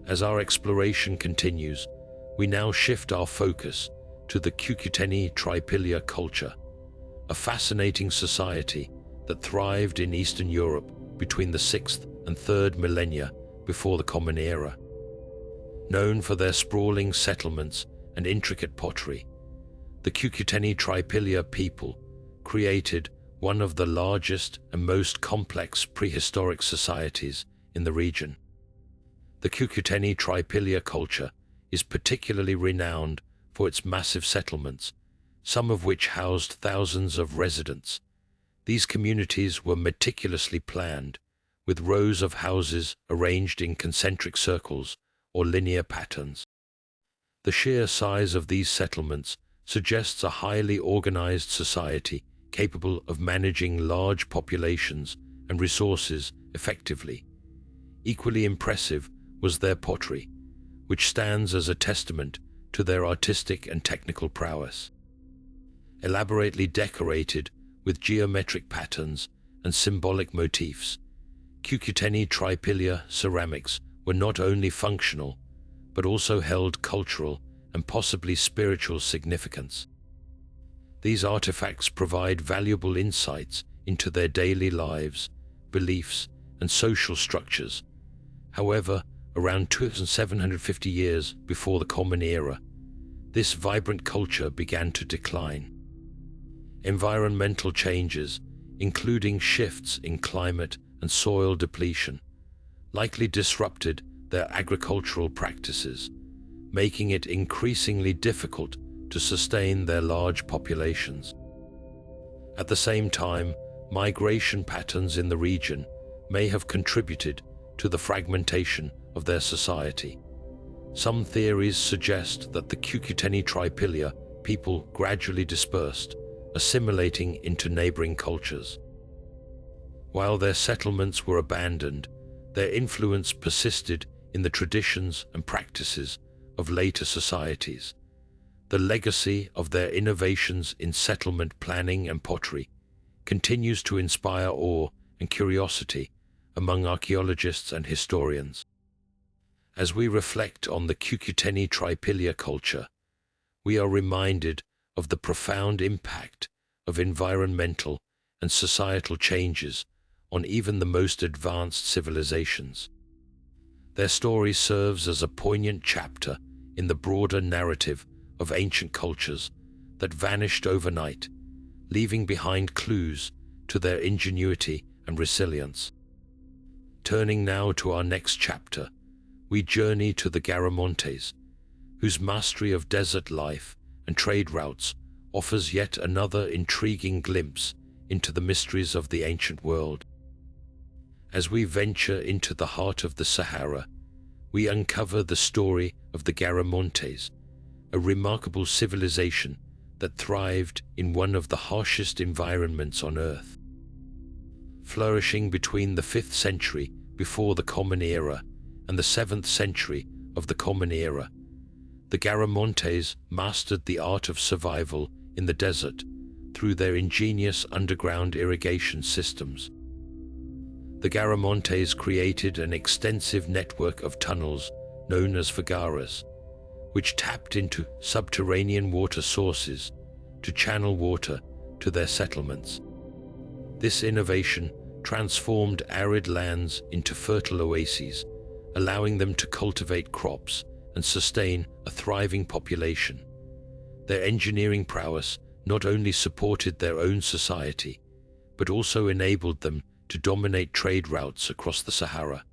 As our exploration continues, we now shift our focus to the Cucuteni Tripilia culture, a fascinating society that thrived in Eastern Europe between the 6th and 3rd millennia before the Common Era. Known for their sprawling settlements and intricate pottery, the Cucuteni Tripilia people created one of the largest and most complex prehistoric societies in the region. The Cucuteni Tripilia culture is particularly renowned for its massive settlements, some of which housed thousands of residents. These communities were meticulously planned, with rows of houses arranged in concentric circles or linear patterns. The sheer size of these settlements suggests a highly organized society capable of managing large populations and resources effectively. Equally impressive was their pottery, which stands as a testament to their artistic and technical prowess. Elaborately decorated with geometric patterns and symbolic motifs, Cucuteni Tripilia ceramics were not only functional, but also held cultural and possibly spiritual significance. These artifacts provide valuable insights into their daily lives, beliefs, and social structures. However, around 2,750 years before the Common Era, this vibrant culture began to decline. Environmental changes, including shifts in climate and soil depletion, likely disrupted their agricultural practices, making it increasingly difficult to sustain their large populations. At the same time, migration patterns in the region may have contributed to the fragmentation of their society. Some theories suggest that the Cucuteni Tripilia people gradually dispersed, assimilating into neighboring cultures. While their settlements were abandoned, their influence persisted in the traditions and practices of later societies. The legacy of their innovations in settlement planning and pottery continues to inspire awe and curiosity among archaeologists and historians. As we reflect on the Cucuteni Tripilia culture, we are reminded of the profound impact of environmental and societal changes on even the most advanced civilizations. Their story serves as a poignant chapter in the broader narrative of ancient cultures that vanished overnight, leaving behind clues to their ingenuity and resilience. Turning now to our next chapter, we journey to the Garamontes, whose mastery of desert life and trade routes offers yet another intriguing glimpse into the mysteries of the ancient world. As we venture into the heart of the Sahara, we uncover the story of the Garamontes, a remarkable civilization that thrived in one of the harshest environments on Earth. Flourishing between the 5th century before the Common Era and the 7th century of the Common Era, the Garamontes mastered the art of survival in the desert through their ingenious underground irrigation systems. The Garamontes created an extensive network of tunnels known as vagaras, which tapped into subterranean water sources to channel water to their settlements. This innovation transformed arid lands into fertile oases, allowing them to cultivate crops and sustain a thriving population. Their engineering prowess not only supported their own society, but also enabled them to dominate trade routes across the Sahara,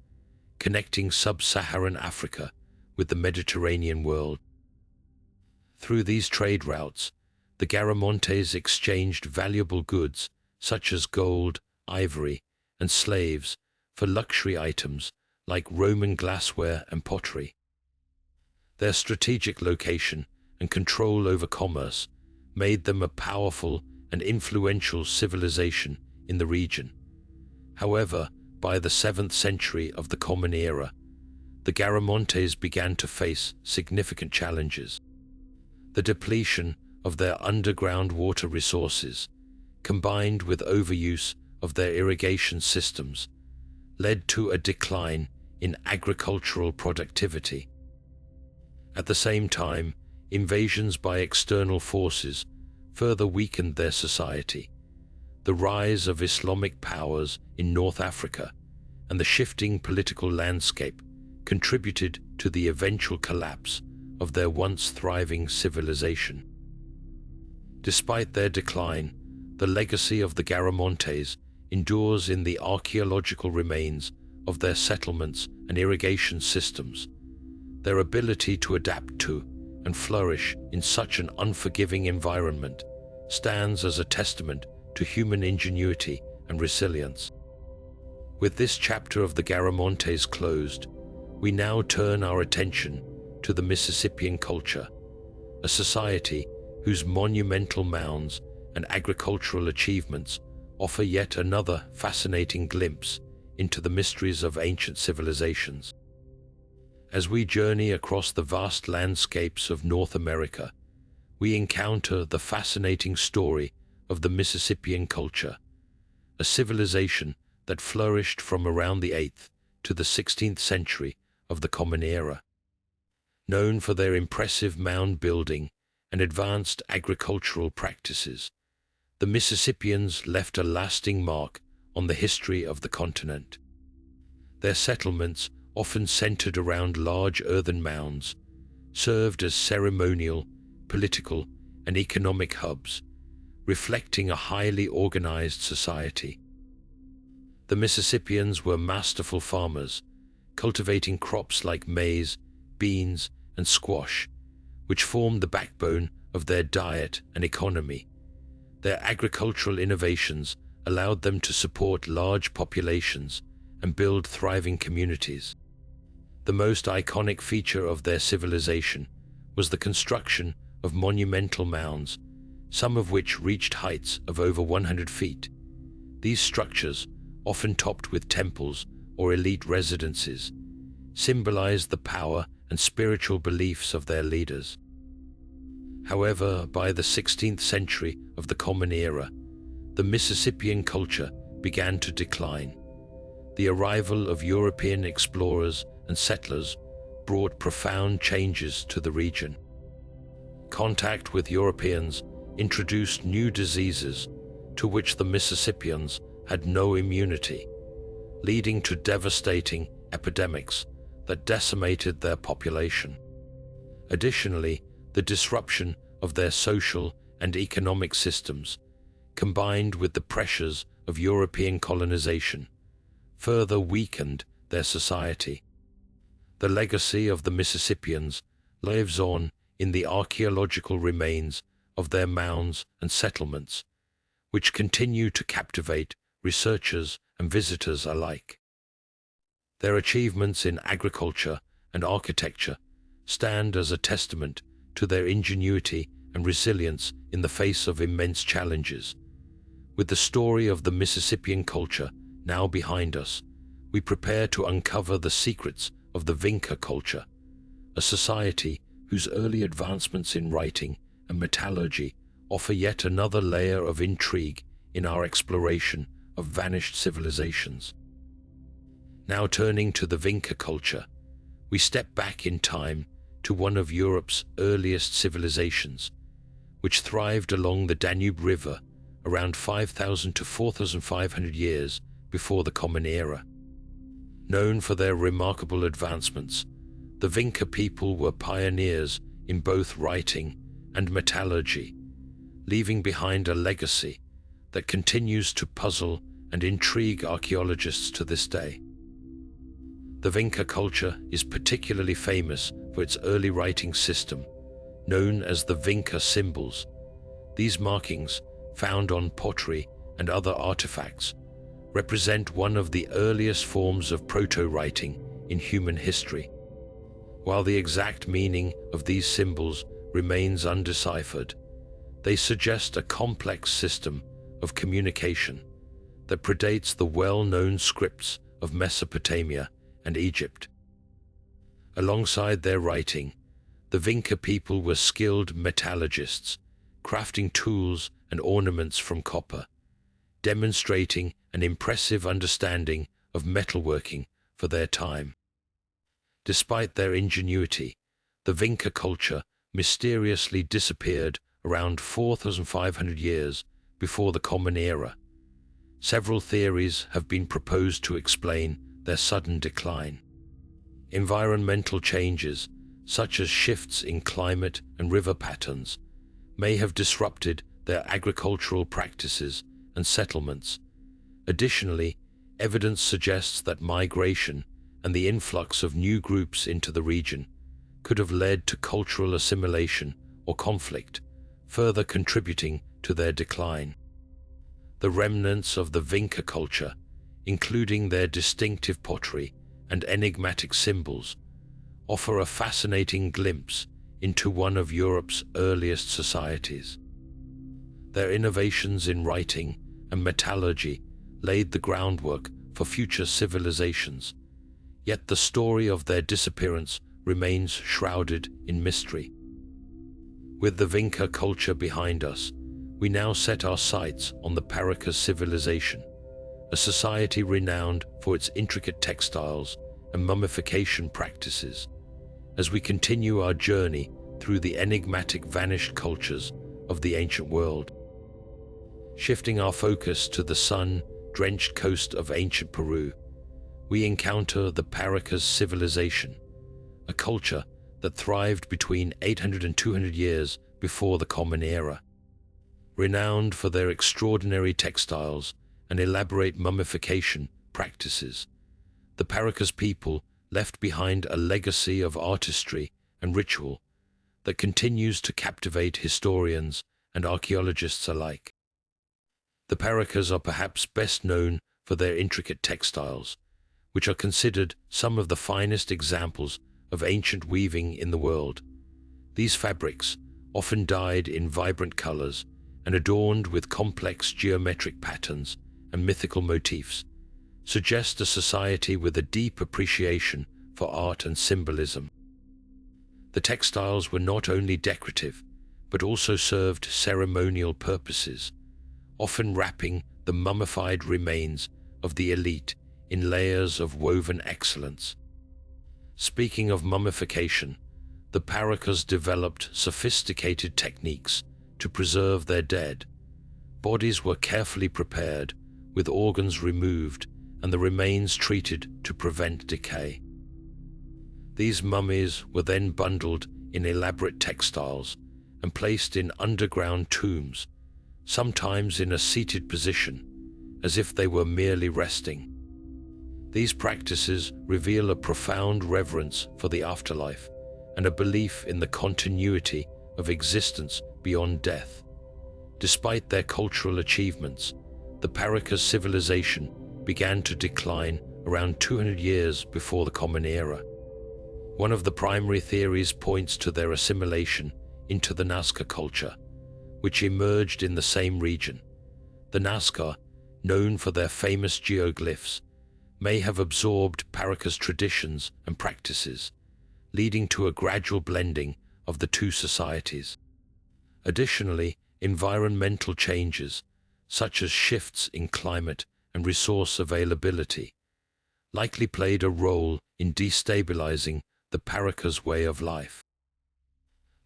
connecting sub-Saharan Africa with the Mediterranean world. Through these trade routes, the Garamontes exchanged valuable goods such as gold, ivory, and slaves for luxury items like Roman glassware and pottery. Their strategic location and control over commerce made them a powerful and influential civilization in the region. However, by the 7th century of the Common Era, the Garamontes began to face significant challenges. The depletion of their underground water resources, combined with overuse of their irrigation systems, led to a decline in agricultural productivity. At the same time, invasions by external forces further weakened their society. The rise of Islamic powers in North Africa and the shifting political landscape contributed to the eventual collapse of their once thriving civilization. Despite their decline, the legacy of the Garamontes endures in the archaeological remains of their settlements and irrigation systems. Their ability to adapt to and flourish in such an unforgiving environment stands as a testament to human ingenuity and resilience. With this chapter of the Garamontes closed, we now turn our attention to the Mississippian culture, a society whose monumental mounds and agricultural achievements offer yet another fascinating glimpse into the mysteries of ancient civilizations. As we journey across the vast landscapes of North America, we encounter the fascinating story of the Mississippian culture, a civilization that flourished from around the 8th to the 16th century of the Common Era. Known for their impressive mound building and advanced agricultural practices, the Mississippians left a lasting mark on the history of the continent. Their settlements, often centered around large earthen mounds, served as ceremonial, political, and economic hubs, reflecting a highly organized society. The Mississippians were masterful farmers, cultivating crops like maize, beans, and squash, which formed the backbone of their diet and economy. Their agricultural innovations allowed them to support large populations and build thriving communities. The most iconic feature of their civilization was the construction of monumental mounds, some of which reached heights of over 100 feet. These structures, often topped with temples or elite residences, symbolized the power and spiritual beliefs of their leaders. However, by the 16th century of the Common Era, the Mississippian culture began to decline. The arrival of European explorers and settlers brought profound changes to the region. Contact with Europeans introduced new diseases to which the Mississippians had no immunity, leading to devastating epidemics that decimated their population. Additionally, the disruption of their social and economic systems, combined with the pressures of European colonization, further weakened their society. The legacy of the Mississippians lives on in the archaeological remains of their mounds and settlements, which continue to captivate researchers and visitors alike. Their achievements in agriculture and architecture stand as a testament to their ingenuity and resilience in the face of immense challenges. With the story of the Mississippian culture now behind us, we prepare to uncover the secrets of the Vinca culture, a society whose early advancements in writing and metallurgy offer yet another layer of intrigue in our exploration of vanished civilizations. Now turning to the Vinca culture, we step back in time to one of Europe's earliest civilizations, which thrived along the Danube River around 5,000 to 4,500 years before the Common Era. Known for their remarkable advancements, the Vinca people were pioneers in both writing and metallurgy, leaving behind a legacy that continues to puzzle and intrigue archaeologists to this day. The Vinca culture is particularly famous for its early writing system, known as the Vinca symbols. These markings, found on pottery and other artifacts, represent one of the earliest forms of proto-writing in human history. While the exact meaning of these symbols remains undeciphered, they suggest a complex system of communication that predates the well-known scripts of Mesopotamia and Egypt. Alongside their writing, the Vinca people were skilled metallurgists, crafting tools and ornaments from copper, demonstrating an impressive understanding of metalworking for their time. Despite their ingenuity, the Vinca culture mysteriously disappeared around 4,500 years before the Common Era. Several theories have been proposed to explain their sudden decline. Environmental changes, such as shifts in climate and river patterns, may have disrupted their agricultural practices and settlements. Additionally, evidence suggests that migration and the influx of new groups into the region could have led to cultural assimilation or conflict, further contributing to their decline. The remnants of the Vinca culture, including their distinctive pottery and enigmatic symbols, offer a fascinating glimpse into one of Europe's earliest societies. Their innovations in writing and metallurgy laid the groundwork for future civilizations, yet the story of their disappearance remains shrouded in mystery. With the Vinca culture behind us, we now set our sights on the Paraca civilization, a society renowned for its intricate textiles and mummification practices, as we continue our journey through the enigmatic vanished cultures of the ancient world. Shifting our focus to the sun-drenched coast of ancient Peru, we encounter the Paraca civilization, a culture that thrived between 800 and 200 years before the Common Era. Renowned for their extraordinary textiles and elaborate mummification practices, the Paracas people left behind a legacy of artistry and ritual that continues to captivate historians and archaeologists alike. The Paracas are perhaps best known for their intricate textiles, which are considered some of the finest examples of ancient weaving in the world. These fabrics, often dyed in vibrant colors and adorned with complex geometric patterns and mythical motifs, suggest a society with a deep appreciation for art and symbolism. The textiles were not only decorative, but also served ceremonial purposes, often wrapping the mummified remains of the elite in layers of woven excellence. Speaking of mummification, the Paracas developed sophisticated techniques to preserve their dead. Bodies were carefully prepared, with organs removed and the remains treated to prevent decay. These mummies were then bundled in elaborate textiles and placed in underground tombs, sometimes in a seated position, as if they were merely resting. These practices reveal a profound reverence for the afterlife and a belief in the continuity of existence beyond death. Despite their cultural achievements, the Paracas civilization began to decline around 200 years before the Common Era. One of the primary theories points to their assimilation into the Nazca culture, which emerged in the same region. The Nazca, known for their famous geoglyphs, may have absorbed Paracas traditions and practices, leading to a gradual blending of the two societies. Additionally, environmental changes, such as shifts in climate and resource availability, likely played a role in destabilizing the Paracas way of life.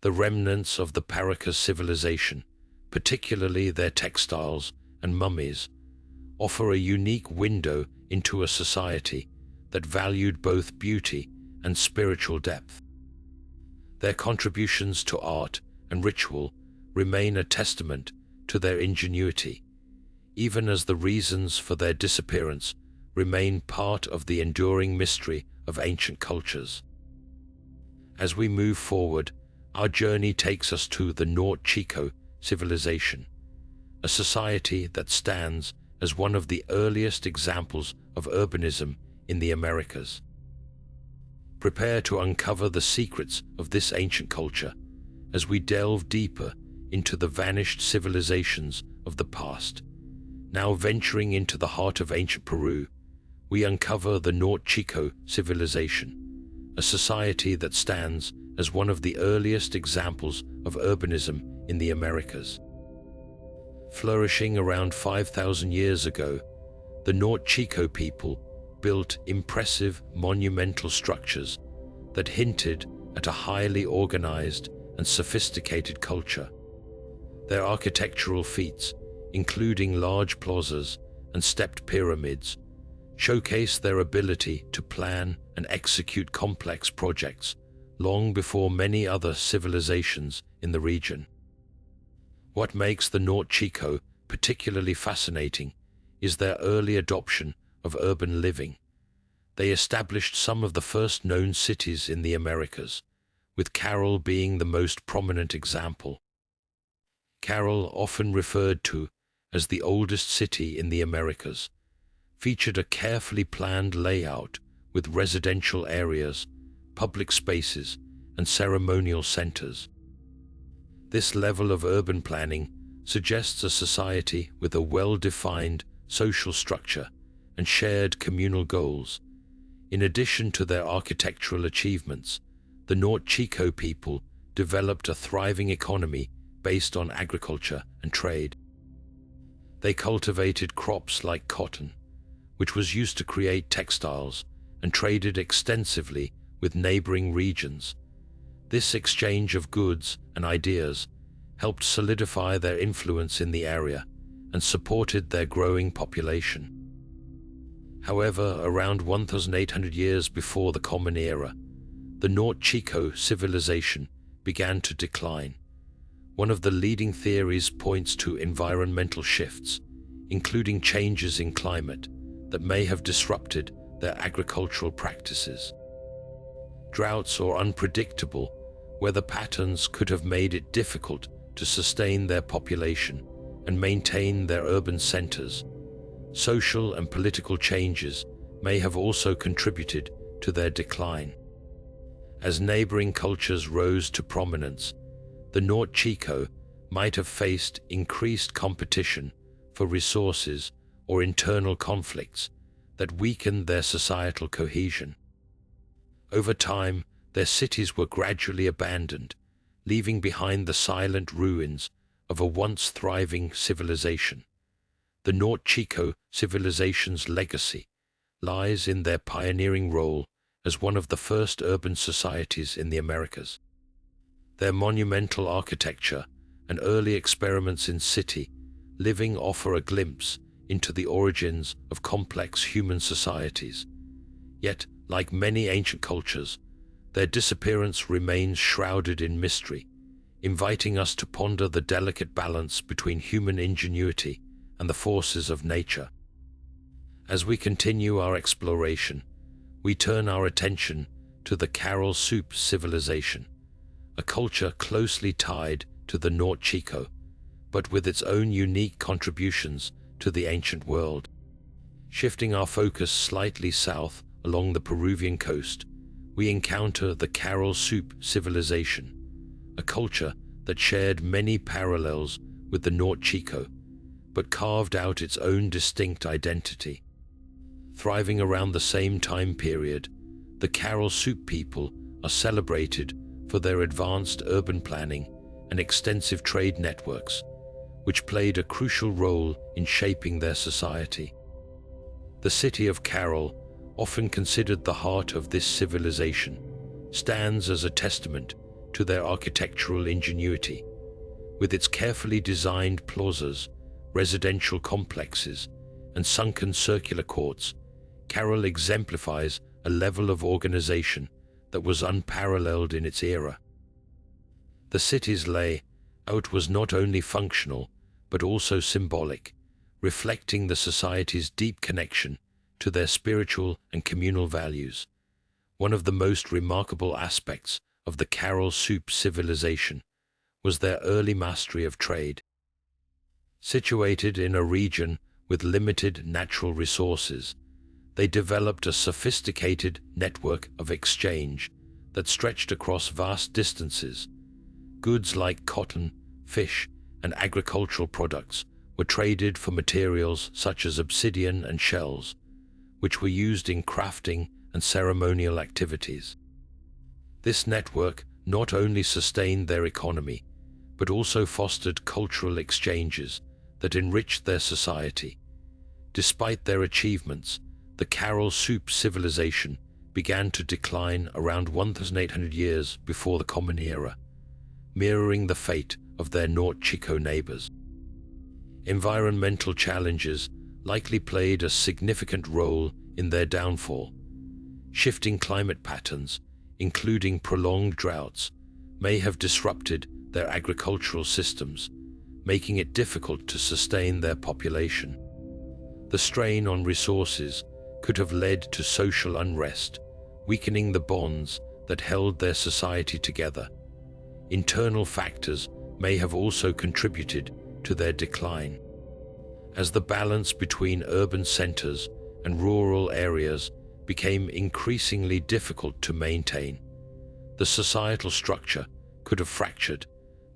The remnants of the Paracas civilization, particularly their textiles and mummies, offer a unique window into a society that valued both beauty and spiritual depth. Their contributions to art and ritual remain a testament to their ingenuity, even as the reasons for their disappearance remain part of the enduring mystery of ancient cultures. As we move forward, our journey takes us to the Norte Chico civilization, a society that stands as one of the earliest examples of urbanism in the Americas. Prepare to uncover the secrets of this ancient culture as we delve deeper into the vanished civilizations of the past. Now venturing into the heart of ancient Peru, we uncover the Norte Chico civilization, a society that stands as one of the earliest examples of urbanism in the Americas. Flourishing around 5,000 years ago, the Norte Chico people built impressive monumental structures that hinted at a highly organized and sophisticated culture. Their architectural feats, including large plazas and stepped pyramids, showcase their ability to plan and execute complex projects long before many other civilizations in the region. What makes the Norte Chico particularly fascinating is their early adoption of urban living. They established some of the first known cities in the Americas, with Carroll being the most prominent example. Carroll, often referred to as the oldest city in the Americas, featured a carefully planned layout with residential areas, public spaces, and ceremonial centers. This level of urban planning suggests a society with a well-defined social structure and shared communal goals. In addition to their architectural achievements, the Norte Chico people developed a thriving economy based on agriculture and trade. They cultivated crops like cotton, which was used to create textiles, and traded extensively with neighboring regions. This exchange of goods and ideas helped solidify their influence in the area and supported their growing population. However, around 1,800 years before the Common Era, the Norte Chico civilization began to decline. One of the leading theories points to environmental shifts, including changes in climate, that may have disrupted their agricultural practices. Droughts or unpredictable weather patterns could have made it difficult to sustain their population and maintain their urban centers. Social and political changes may have also contributed to their decline. As neighboring cultures rose to prominence, the Norte Chico might have faced increased competition for resources or internal conflicts that weakened their societal cohesion. Over time, their cities were gradually abandoned, leaving behind the silent ruins of a once thriving civilization. The Norte Chico civilization's legacy lies in their pioneering role as one of the first urban societies in the Americas. Their monumental architecture and early experiments in city living offer a glimpse into the origins of complex human societies. Yet, like many ancient cultures, their disappearance remains shrouded in mystery, inviting us to ponder the delicate balance between human ingenuity and the forces of nature. As we continue our exploration, we turn our attention to the Carroll Soup civilization, a culture closely tied to the Norte Chico, but with its own unique contributions to the ancient world. Shifting our focus slightly south along the Peruvian coast, we encounter the Caral Soup civilization, a culture that shared many parallels with the North Chico, but carved out its own distinct identity. Thriving around the same time period, the Caral Soup people are celebrated for their advanced urban planning and extensive trade networks, which played a crucial role in shaping their society. The city of Caral, often considered the heart of this civilization, stands as a testament to their architectural ingenuity. With its carefully designed plazas, residential complexes, and sunken circular courts, Caral exemplifies a level of organization that was unparalleled in its era. The city's layout was not only functional, but also symbolic, reflecting the society's deep connection to their spiritual and communal values. One of the most remarkable aspects of the Caral Soup civilization was their early mastery of trade. Situated in a region with limited natural resources, they developed a sophisticated network of exchange that stretched across vast distances. Goods like cotton, fish, and agricultural products were traded for materials such as obsidian and shells, which were used in crafting and ceremonial activities. This network not only sustained their economy, but also fostered cultural exchanges that enriched their society. Despite their achievements, the Caral Soup civilization began to decline around 1,800 years before the Common Era, mirroring the fate of their North Chico neighbors. Environmental challenges likely played a significant role in their downfall. Shifting climate patterns, including prolonged droughts, may have disrupted their agricultural systems, making it difficult to sustain their population. The strain on resources could have led to social unrest, weakening the bonds that held their society together. Internal factors may have also contributed to their decline. As the balance between urban centers and rural areas became increasingly difficult to maintain, the societal structure could have fractured,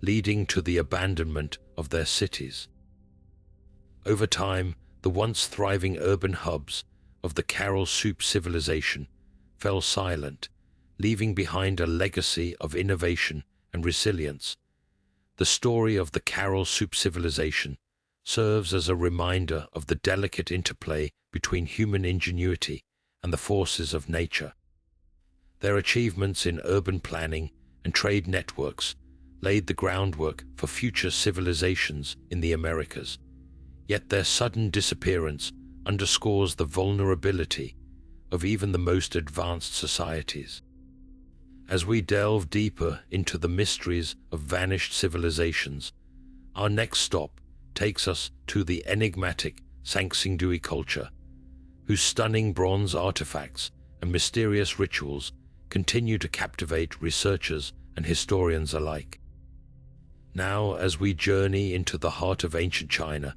leading to the abandonment of their cities. Over time, the once thriving urban hubs of the Caral Soup civilization fell silent, leaving behind a legacy of innovation and resilience. The story of the Caral Soup civilization serves as a reminder of the delicate interplay between human ingenuity and the forces of nature. Their achievements in urban planning and trade networks laid the groundwork for future civilizations in the Americas. Yet their sudden disappearance underscores the vulnerability of even the most advanced societies. As we delve deeper into the mysteries of vanished civilizations, our next stop takes us to the enigmatic Sanxingdui culture, whose stunning bronze artifacts and mysterious rituals continue to captivate researchers and historians alike. Now, as we journey into the heart of ancient China,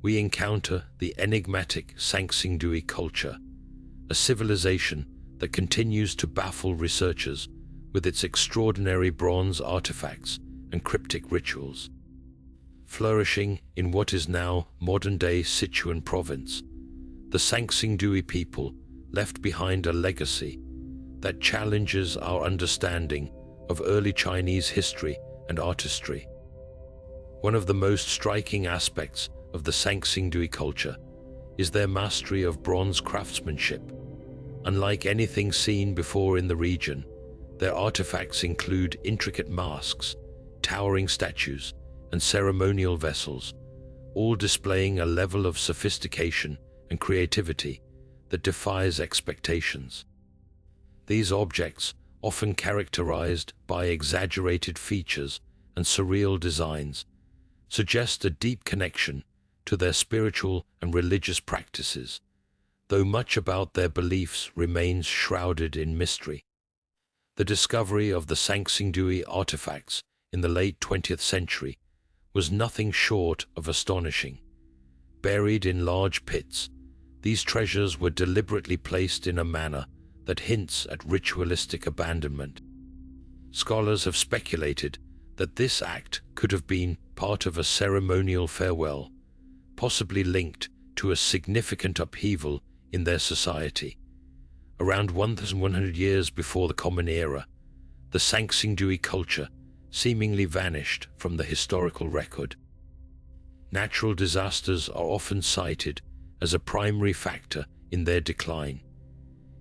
we encounter the enigmatic Sanxingdui culture, a civilization that continues to baffle researchers with its extraordinary bronze artifacts and cryptic rituals. Flourishing in what is now modern-day Sichuan province, the Sanxingdui people left behind a legacy that challenges our understanding of early Chinese history and artistry. One of the most striking aspects of the Sanxingdui culture is their mastery of bronze craftsmanship. Unlike anything seen before in the region, their artifacts include intricate masks, towering statues, and ceremonial vessels, all displaying a level of sophistication and creativity that defies expectations. These objects, often characterized by exaggerated features and surreal designs, suggest a deep connection to their spiritual and religious practices, though much about their beliefs remains shrouded in mystery. The discovery of the Sanxingdui artifacts in the late 20th century was nothing short of astonishing. Buried in large pits, these treasures were deliberately placed in a manner that hints at ritualistic abandonment. Scholars have speculated that this act could have been part of a ceremonial farewell, possibly linked to a significant upheaval in their society. Around 1,100 years before the Common Era, the Sangsingdui culture seemingly vanished from the historical record. Natural disasters are often cited as a primary factor in their decline.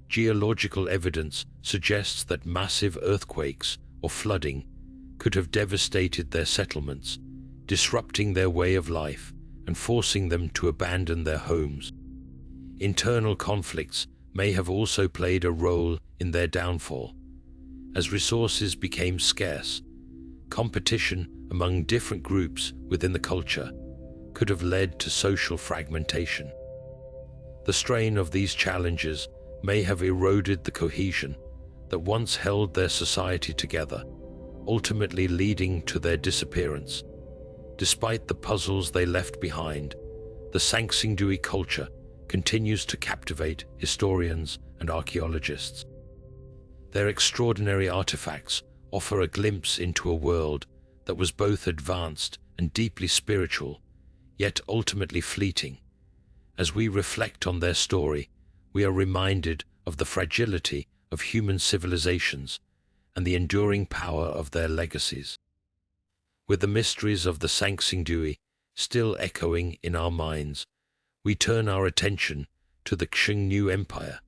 Geological evidence suggests that massive earthquakes or flooding could have devastated their settlements, disrupting their way of life and forcing them to abandon their homes. Internal conflicts may have also played a role in their downfall. As resources became scarce, competition among different groups within the culture could have led to social fragmentation. The strain of these challenges may have eroded the cohesion that once held their society together, ultimately leading to their disappearance. Despite the puzzles they left behind, the Sangsingdui culture continues to captivate historians and archaeologists. Their extraordinary artifacts offer a glimpse into a world that was both advanced and deeply spiritual, yet ultimately fleeting. As we reflect on their story, we are reminded of the fragility of human civilizations and the enduring power of their legacies. With the mysteries of the Sangsingdui still echoing in our minds, we turn our attention to the Xiongnu Empire,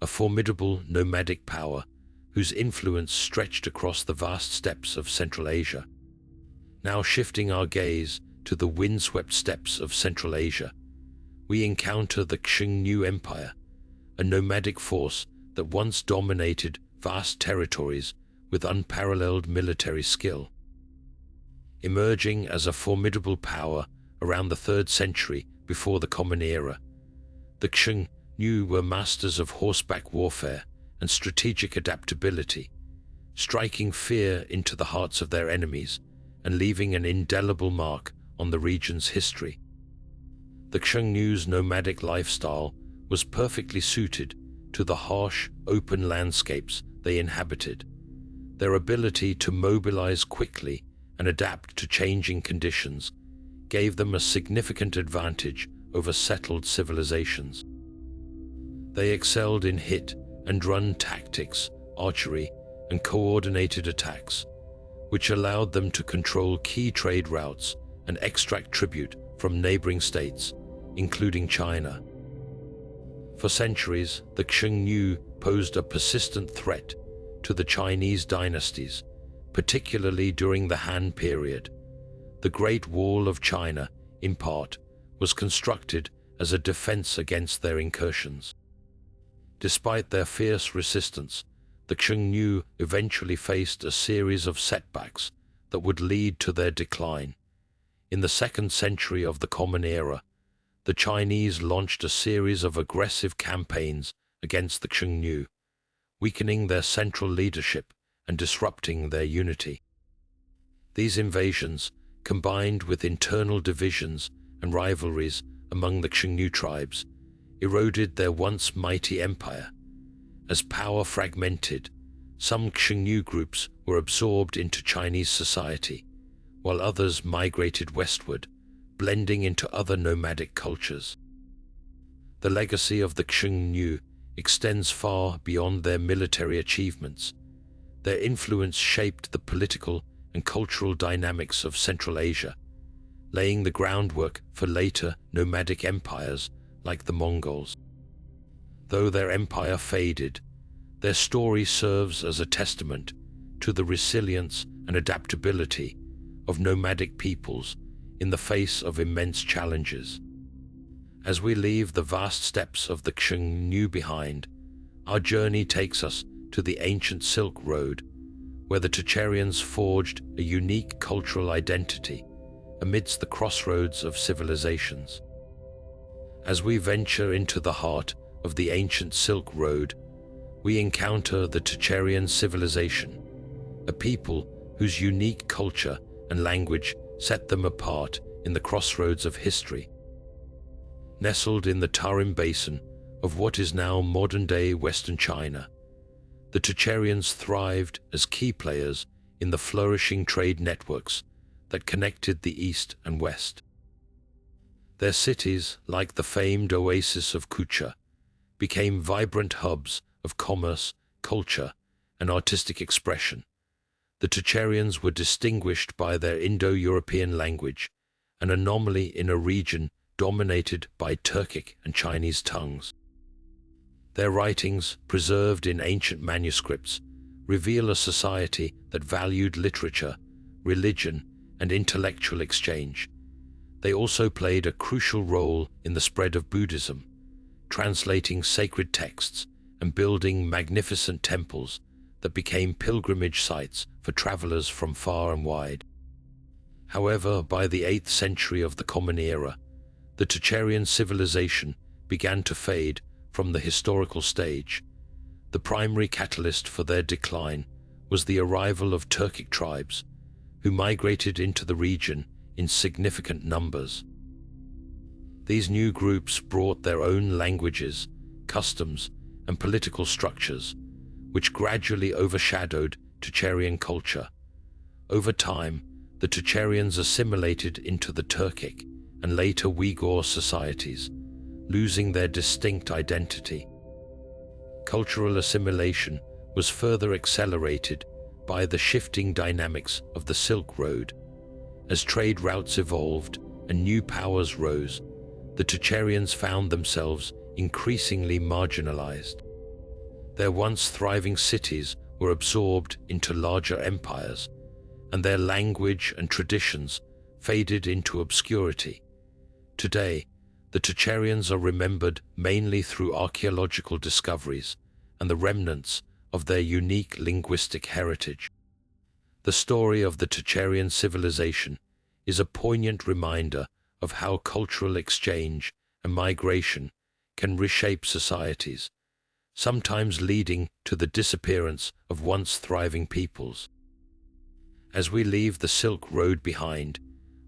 a formidable nomadic power whose influence stretched across the vast steppes of Central Asia. Now shifting our gaze to the windswept steppes of Central Asia, we encounter the Xiongnu Empire, a nomadic force that once dominated vast territories with unparalleled military skill. Emerging as a formidable power around the 3rd century before the Common Era, the Xiongnu were masters of horseback warfare and strategic adaptability, striking fear into the hearts of their enemies and leaving an indelible mark on the region's history. The Xiongnu's nomadic lifestyle was perfectly suited to the harsh, open landscapes they inhabited. Their ability to mobilize quickly and adapt to changing conditions gave them a significant advantage over settled civilizations. They excelled in hit and run tactics, archery, and coordinated attacks, which allowed them to control key trade routes and extract tribute from neighboring states, including China. For centuries, the Xiongnu posed a persistent threat to the Chinese dynasties, particularly during the Han period. The Great Wall of China, in part, was constructed as a defense against their incursions. Despite their fierce resistance, the Xiongnu eventually faced a series of setbacks that would lead to their decline. In the 2nd century of the Common Era, the Chinese launched a series of aggressive campaigns against the Xiongnu, weakening their central leadership and disrupting their unity. These invasions, combined with internal divisions and rivalries among the Xiongnu tribes, eroded their once mighty empire. As power fragmented, some Xiongnu groups were absorbed into Chinese society, while others migrated westward, blending into other nomadic cultures. The legacy of the Xiongnu extends far beyond their military achievements. Their influence shaped the political and cultural dynamics of Central Asia, laying the groundwork for later nomadic empires like the Mongols. Though their empire faded, their story serves as a testament to the resilience and adaptability of nomadic peoples in the face of immense challenges. As we leave the vast steppes of the Xiongnu behind, our journey takes us to the ancient Silk Road, where the Tocharians forged a unique cultural identity amidst the crossroads of civilizations. As we venture into the heart of the ancient Silk Road, we encounter the Tocharian civilization, a people whose unique culture and language set them apart in the crossroads of history. Nestled in the Tarim Basin of what is now modern-day Western China. The Tocharians thrived as key players in the flourishing trade networks that connected the East and West. Their cities, like the famed oasis of Kucha, became vibrant hubs of commerce, culture, and artistic expression. The Tocharians were distinguished by their Indo-European language, an anomaly in a region dominated by Turkic and Chinese tongues. Their writings, preserved in ancient manuscripts, reveal a society that valued literature, religion, and intellectual exchange. They also played a crucial role in the spread of Buddhism, translating sacred texts and building magnificent temples that became pilgrimage sites for travelers from far and wide. However, by the 8th century of the Common Era, the Tocharian civilization began to fade from the historical stage. The primary catalyst for their decline was the arrival of Turkic tribes, who migrated into the region in significant numbers. These new groups brought their own languages, customs, and political structures, which gradually overshadowed Tocharian culture. Over time, the Tocharians assimilated into the Turkic and later Uyghur societies, losing their distinct identity. Cultural assimilation was further accelerated by the shifting dynamics of the Silk Road. As trade routes evolved and new powers rose, the Tocharians found themselves increasingly marginalized. Their once thriving cities were absorbed into larger empires, and their language and traditions faded into obscurity. Today, the Tocharians are remembered mainly through archaeological discoveries and the remnants of their unique linguistic heritage. The story of the Tocharian civilization is a poignant reminder of how cultural exchange and migration can reshape societies, sometimes leading to the disappearance of once thriving peoples. As we leave the Silk Road behind,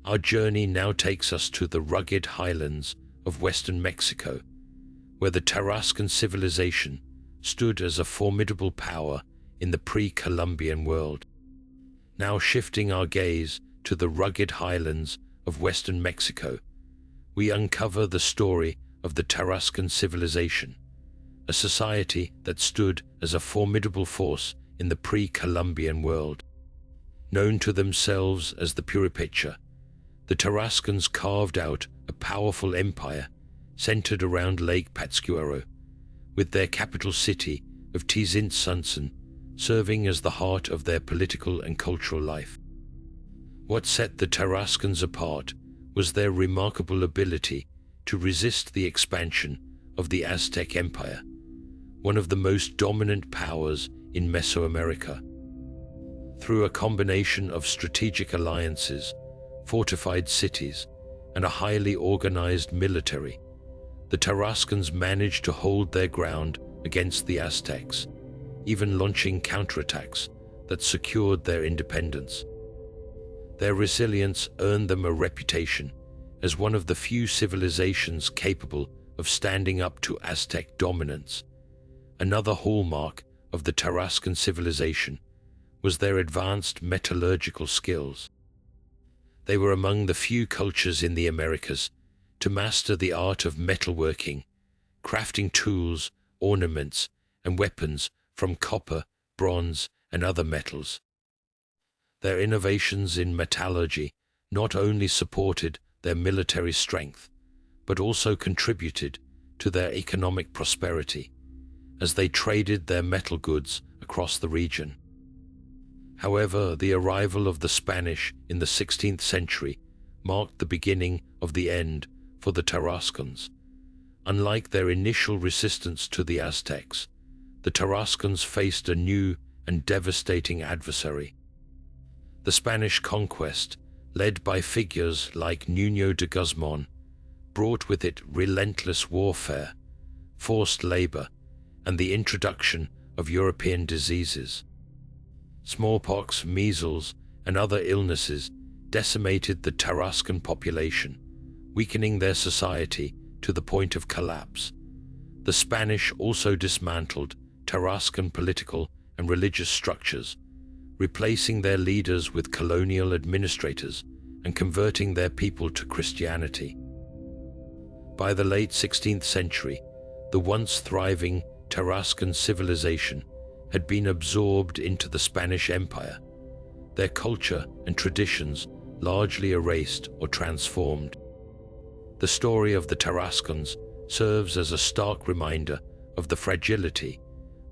our journey now takes us to the rugged highlands of western Mexico, where the Tarascan civilization stood as a formidable power in the pre-Columbian world. Now shifting our gaze to the rugged highlands of western Mexico, we uncover the story of the Tarascan civilization, a society that stood as a formidable force in the pre-Columbian world. Known to themselves as the Puripicha, the Tarascans carved out a powerful empire centered around Lake Pátzcuaro, with their capital city of Tizintsuntzin serving as the heart of their political and cultural life. What set the Tarascans apart was their remarkable ability to resist the expansion of the Aztec Empire, one of the most dominant powers in Mesoamerica. Through a combination of strategic alliances, fortified cities, and a highly organized military, the Tarascans managed to hold their ground against the Aztecs, even launching counterattacks that secured their independence. Their resilience earned them a reputation as one of the few civilizations capable of standing up to Aztec dominance. Another hallmark of the Tarascan civilization was their advanced metallurgical skills. They were among the few cultures in the Americas to master the art of metalworking, crafting tools, ornaments, and weapons from copper, bronze, and other metals. Their innovations in metallurgy not only supported their military strength, but also contributed to their economic prosperity, as they traded their metal goods across the region. However, the arrival of the Spanish in the 16th century marked the beginning of the end for the Tarascans. Unlike their initial resistance to the Aztecs, the Tarascans faced a new and devastating adversary. The Spanish conquest, led by figures like Nuño de Guzmán, brought with it relentless warfare, forced labor, and the introduction of European diseases. Smallpox, measles, and other illnesses decimated the Tarascan population, weakening their society to the point of collapse. The The Spanish also dismantled Tarascan political and religious structures, replacing their leaders with colonial administrators and converting their people to Christianity. By the late 16th century, the once thriving Tarascan civilization had been absorbed into the Spanish Empire, their culture and traditions largely erased or transformed. The story of the Tarascans serves as a stark reminder of the fragility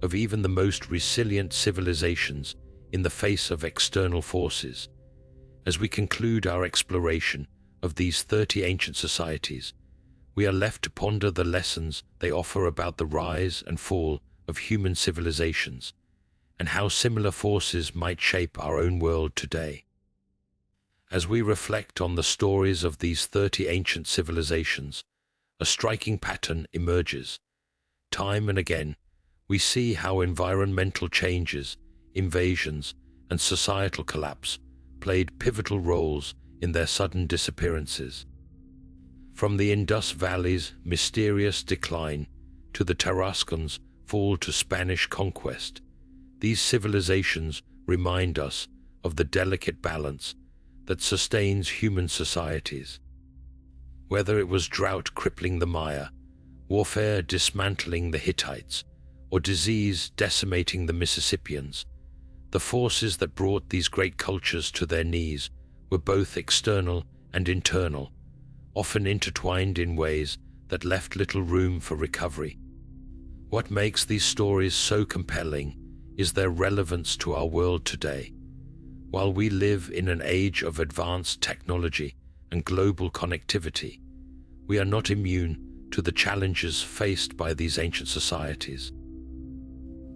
of even the most resilient civilizations in the face of external forces. As we conclude our exploration of these 30 ancient societies, we are left to ponder the lessons they offer about the rise and fall of human civilizations, and how similar forces might shape our own world today. As we reflect on the stories of these 30 ancient civilizations, a striking pattern emerges. Time and again, we see how environmental changes, invasions, and societal collapse played pivotal roles in their sudden disappearances. From the Indus Valley's mysterious decline to the Tarascans' fall to Spanish conquest, these civilizations remind us of the delicate balance that sustains human societies. Whether it was drought crippling the Maya, warfare dismantling the Hittites, or disease decimating the Mississippians, the forces that brought these great cultures to their knees were both external and internal, often intertwined in ways that left little room for recovery. What makes these stories so compelling is their relevance to our world today. While we live in an age of advanced technology and global connectivity, we are not immune to the challenges faced by these ancient societies.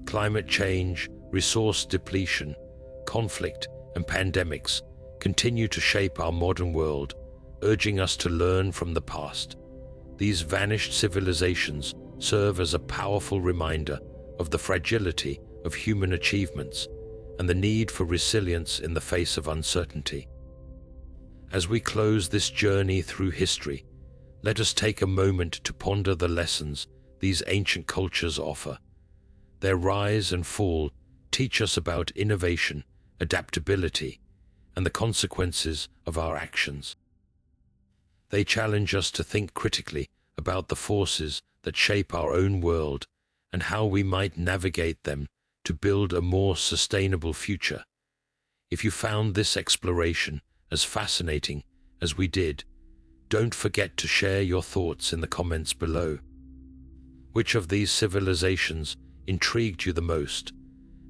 Climate change, resource depletion, conflict, and pandemics continue to shape our modern world, urging us to learn from the past. These vanished civilizations serve as a powerful reminder of the fragility of human achievements and the need for resilience in the face of uncertainty. As we close this journey through history, let us take a moment to ponder the lessons these ancient cultures offer. Their rise and fall teach us about innovation, adaptability, and the consequences of our actions. They challenge us to think critically about the forces that shape our own world and how we might navigate them to build a more sustainable future. If you found this exploration as fascinating as we did, don't forget to share your thoughts in the comments below. Which of these civilizations intrigued you the most?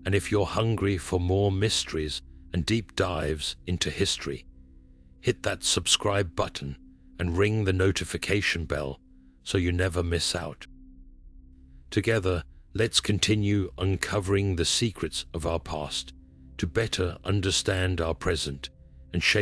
And if you're hungry for more mysteries and deep dives into history, hit that subscribe button and ring the notification bell so you never miss out. Together, let's continue uncovering the secrets of our past to better understand our present and shape